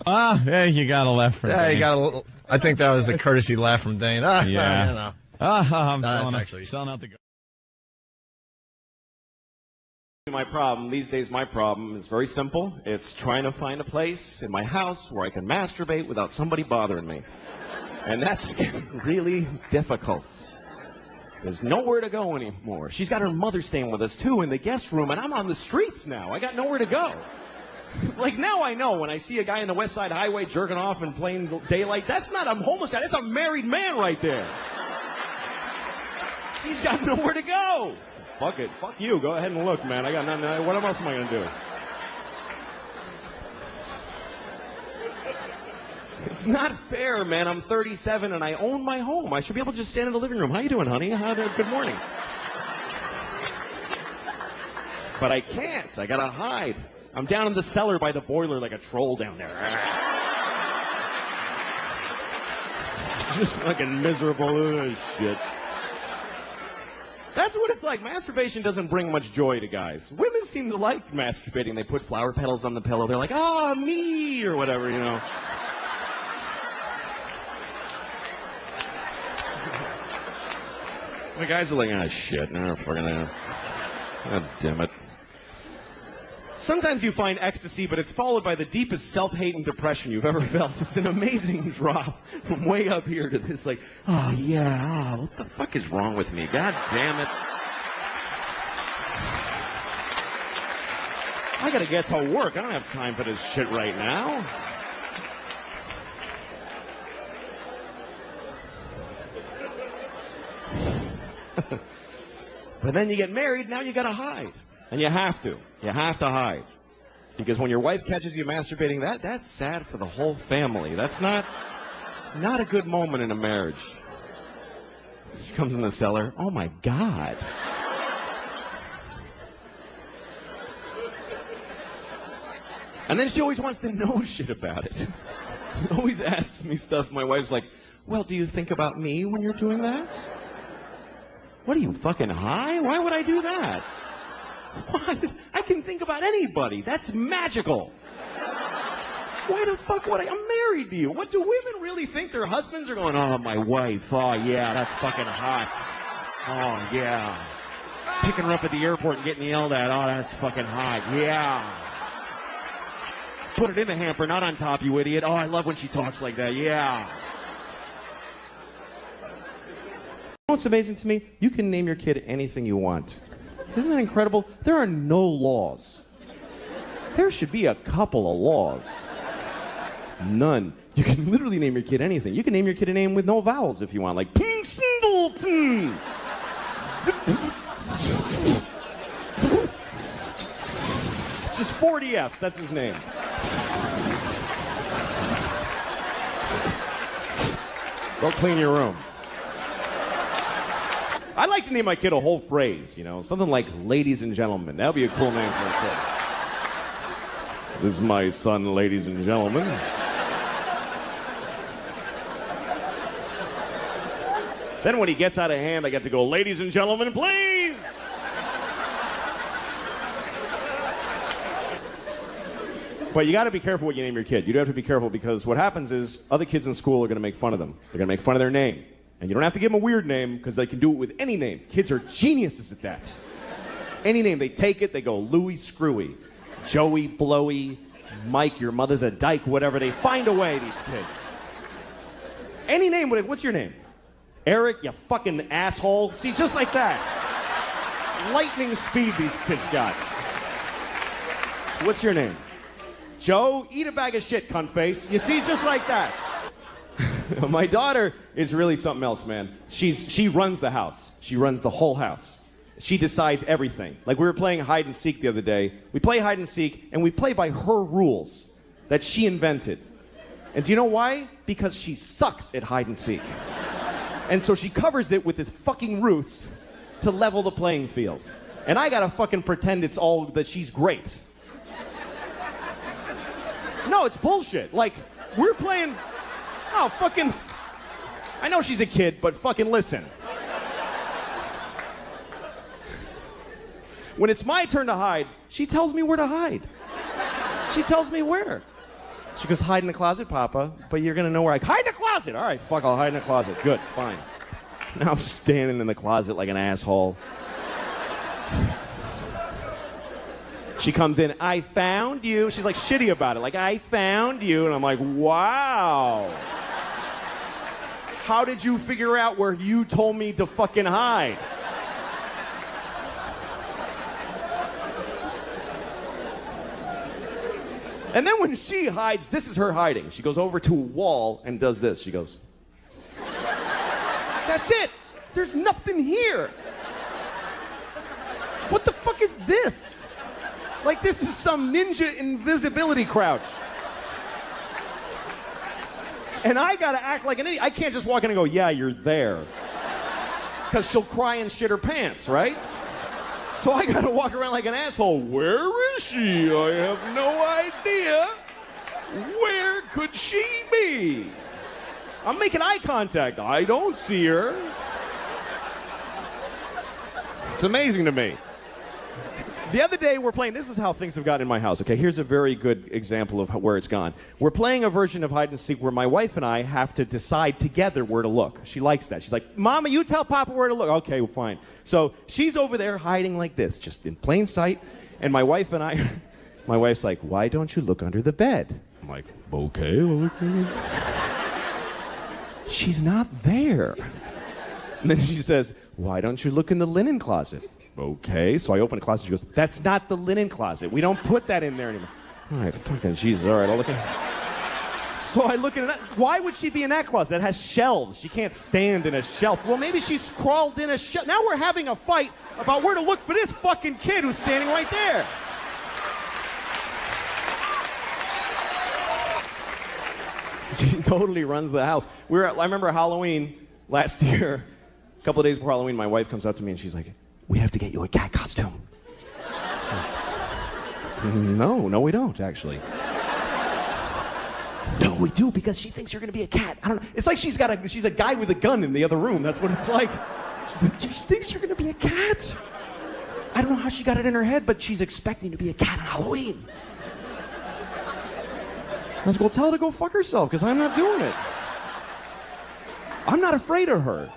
Yeah, you got a laugh for that. Dane. You got a little. I think that was the courtesy laugh from Dane. Yeah. You know. I'm That's selling out the go. My problem these days, my problem is very simple. It's trying to find a place in my house where I can masturbate without somebody bothering me. And that's really difficult. There's nowhere to go anymore. She's got her mother staying with us, too, in the guest room, and I'm on the streets now. I got nowhere to go. Like, now I know when I see a guy in the West Side Highway jerking off in plain daylight, that's not a homeless guy. That's a married man right there. He's got nowhere to go. Fuck it. Fuck you. Go ahead and look, man. I got nothing. What else am I going to do? It's not fair, man. I'm 37 and I own my home. I should be able to just stand in the living room. How you doing, honey? Good morning. But I can't. I got to hide. I'm down in the cellar by the boiler like a troll down there. Just fucking miserable shit. That's what it's like. Masturbation doesn't bring much joy to guys. Women seem to like masturbating. They put flower petals on the pillow. They're like, "Ah, me," or whatever, you know. The guys are like, "Ah, shit, no, fucking, God damn it." Sometimes you find ecstasy, but it's followed by the deepest self-hate and depression you've ever felt. It's an amazing drop from way up here to this, like, oh, yeah, what the fuck is wrong with me? God damn it. I gotta get to work. I don't have time for this shit right now. But then you get married, now you gotta hide. And you have to. You have to hide. Because when your wife catches you masturbating, that's sad for the whole family. That's not a good moment in a marriage. She comes in the cellar. Oh, my God. And then she always wants to know shit about it. She always asks me stuff. My wife's like, "Well, do you think about me when you're doing that?" What are you, fucking high? Why would I do that? What? I can think about anybody. That's magical. Why the fuck would I'm married to you. What do women really think their husbands are going, oh, my wife, oh, yeah, that's fucking hot. Oh, yeah. Picking her up at the airport and getting yelled at, oh, that's fucking hot, yeah. Put it in the hamper, not on top, you idiot. Oh, I love when she talks like that, yeah. You know what's amazing to me? You can name your kid anything you want. Isn't that incredible? There are no laws. There should be a couple of laws. None. You can literally name your kid anything. You can name your kid a name with no vowels if you want, like Singleton. Just 40 F's, that's his name. Go clean your room. I'd like to name my kid a whole phrase, you know, something like ladies and gentlemen. That would be a cool name for a kid. This is my son, ladies and gentlemen. Then when he gets out of hand, I get to go, ladies and gentlemen, please! But you got to be careful what you name your kid. You do have to be careful because what happens is other kids in school are going to make fun of them. They're going to make fun of their name. And you don't have to give them a weird name because they can do it with any name. Kids are geniuses at that. Any name, they take it, they go Louie Screwy, Joey Blowy, Mike, your mother's a dyke, whatever. They find a way, these kids. Any name, what's your name? Eric, you fucking asshole. See, just like that. Lightning speed these kids got. What's your name? Joe, eat a bag of shit, cunt face. You see, just like that. My daughter is really something else, man. She runs the house. She runs the whole house. She decides everything. Like we were playing hide and seek the other day. We play hide and seek, and we play by her rules that she invented. And do you know why? Because she sucks at hide and seek. And so she covers it with this fucking ruse to level the playing field. And I gotta fucking pretend it's all that she's great. No, it's bullshit. Like, we're playing... Oh, fucking... I know she's a kid, but fucking listen. When it's my turn to hide, she tells me where to hide. She tells me where. She goes, hide in the closet, Papa, but you're going to know where I... Hide in the closet! All right, fuck, I'll hide in the closet. Good, fine. Now I'm standing in the closet like an asshole. She comes in, I found you. She's like shitty about it, like, I found you. And I'm like, wow. How did you figure out where you told me to fucking hide? And then when she hides, this is her hiding. She goes over to a wall and does this. She goes, that's it. There's nothing here. What the fuck is this? Like this is some ninja invisibility crouch. And I gotta act like an idiot. I can't just walk in and go, yeah, you're there. Because she'll cry and shit her pants, right? So I gotta walk around like an asshole. Where is she? I have no idea. Where could she be? I'm making eye contact. I don't see her. It's amazing to me. The other day we're playing, this is how things have gotten in my house, okay? Here's a very good example of where it's gone. We're playing a version of hide and seek where my wife and I have to decide together where to look. She likes that. She's like, Mama, you tell Papa where to look. Okay, well, fine. So she's over there hiding like this, just in plain sight. And my wife and I, my wife's like, why don't you look under the bed? I'm like, okay. She's not there. And then she says, why don't you look in the linen closet? Okay, so I open the closet. She goes, that's not the linen closet. We don't put that in there anymore. All right, fucking Jesus. All right, I'll look in. So I look in that. Why would she be in that closet? That has shelves. She can't stand in a shelf. Well, maybe she's crawled in a shelf. Now we're having a fight about where to look for this fucking kid who's standing right there. She totally runs the house. I remember Halloween last year. A couple of days before Halloween, my wife comes up to me and she's like, we have to get you a cat costume. No, we don't, actually. No, we do, because she thinks you're going to be a cat. I don't know. It's like she's a guy with a gun in the other room. That's what it's like. She's like, she thinks you're going to be a cat. I don't know how she got it in her head, but she's expecting to be a cat on Halloween. I was like, well, tell her to go fuck herself, because I'm not doing it. I'm not afraid of her.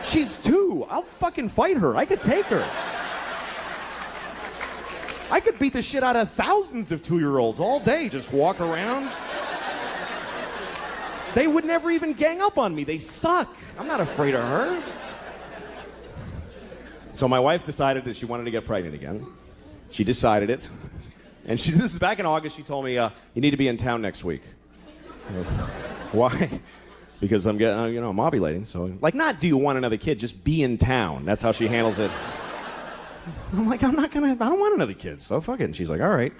She's 2. I'll fucking fight her. I could take her. I could beat the shit out of thousands of 2-year-olds all day, just walk around. They would never even gang up on me. They suck. I'm not afraid of her. So my wife decided that she wanted to get pregnant again. She decided it. And this is back in August. She told me, you need to be in town next week. Why? Because I'm getting, I'm ovulating. So, like, not do you want another kid, just be in town. That's how she handles it. I'm like, I don't want another kid, so fuck it. And she's like, all right.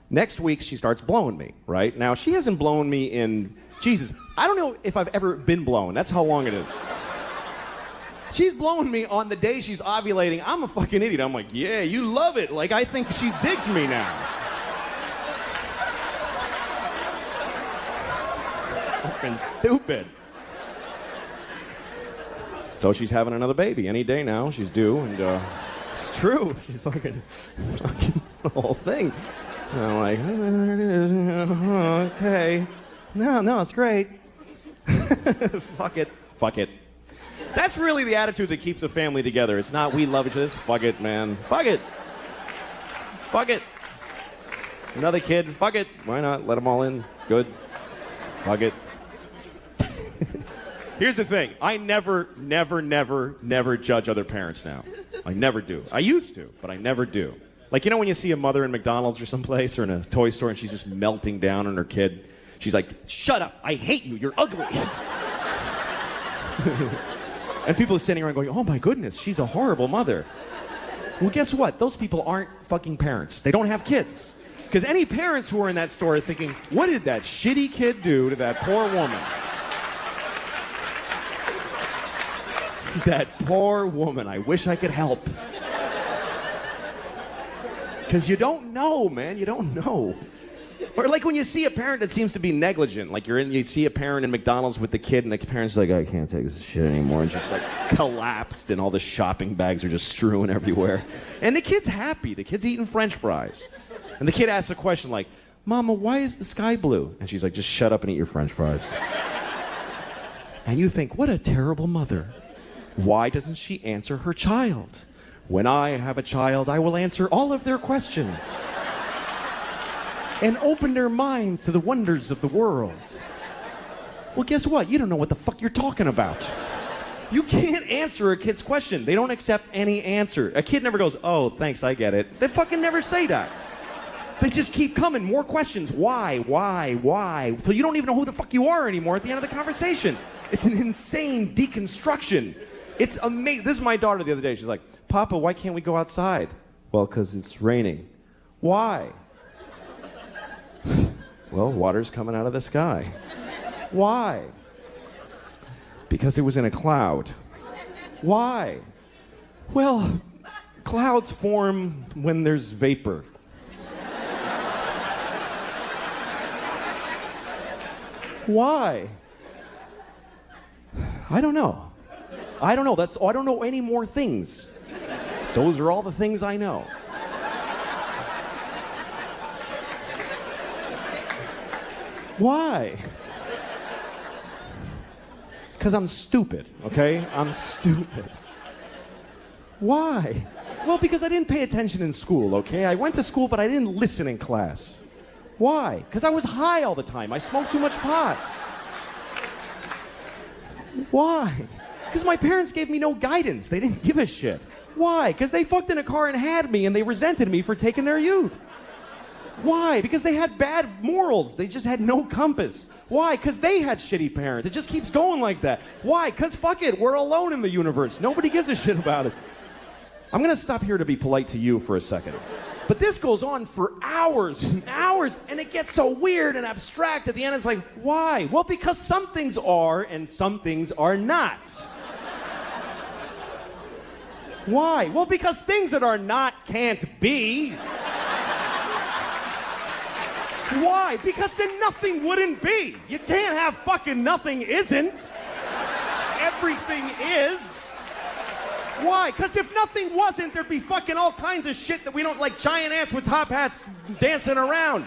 Next week, she starts blowing me, right? Now, she hasn't blown me in, Jesus, I don't know if I've ever been blown. That's how long it is. She's blowing me on the day she's ovulating. I'm a fucking idiot. I'm like, yeah, you love it. Like, I think she digs me now. Fucking stupid. So she's having another baby any day now. She's due, and it's true. She's fucking the whole thing. And I'm like, okay. No, it's great. Fuck it. That's really the attitude that keeps a family together. It's not we love each other. It's fuck it, man. Fuck it. Another kid. Fuck it. Why not? Let them all in. Good. Fuck it. Here's the thing. I never judge other parents now. I never do. I used to, but I never do. Like, when you see a mother in McDonald's or someplace or in a toy store and she's just melting down on her kid, she's like, shut up. I hate you. You're ugly. And people are sitting around going, oh my goodness, she's a horrible mother. Well, guess what? Those people aren't fucking parents. They don't have kids. Because any parents who are in that store are thinking, what did that shitty kid do to that poor woman? That poor woman. I wish I could help. Because you don't know, man. You don't know. Or like when you see a parent that seems to be negligent, like you see a parent in McDonald's with the kid, and the parent's like, I can't take this shit anymore, and just like collapsed, and all the shopping bags are just strewn everywhere. And the kid's happy. The kid's eating French fries. And the kid asks a question like, Mama, why is the sky blue? And she's like, just shut up and eat your French fries. And you think, what a terrible mother. Why doesn't she answer her child? When I have a child, I will answer all of their questions and open their minds to the wonders of the world. Well, guess what? You don't know what the fuck you're talking about. You can't answer a kid's question. They don't accept any answer. A kid never goes, oh, thanks, I get it. They fucking never say that. They just keep coming. More questions. Why? Until you don't even know who the fuck you are anymore at the end of the conversation. It's an insane deconstruction. It's amazing. This is my daughter the other day. She's like, Papa, why can't we go outside? Well, because it's raining. Why? Well, water's coming out of the sky. Why? Because it was in a cloud. Why? Well, clouds form when there's vapor. Why? I don't know. I don't know any more things. Those are all the things I know. Why? Because I'm stupid, okay? I'm stupid. Why? Well, because I didn't pay attention in school, okay? I went to school, but I didn't listen in class. Why? Because I was high all the time. I smoked too much pot. Why? Because my parents gave me no guidance. They didn't give a shit. Why? Because they fucked in a car and had me, and they resented me for taking their youth. Why? Because they had bad morals. They just had no compass. Why? Because they had shitty parents. It just keeps going like that. Why? Because fuck it, we're alone in the universe. Nobody gives a shit about us. I'm going to stop here to be polite to you for a second. But this goes on for hours and hours, and it gets so weird and abstract at the end. It's like, why? Well, because some things are and some things are not. Why? Well, because things that are not can't be. Why? Because then nothing wouldn't be. You can't have fucking nothing isn't. Everything is. Why? Because if nothing wasn't, there'd be fucking all kinds of shit that we don't like, giant ants with top hats dancing around.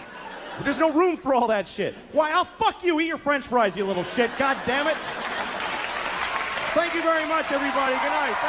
There's no room for all that shit. Why? I'll fuck you. Eat your French fries, you little shit. God damn it. Thank you very much, everybody. Good night.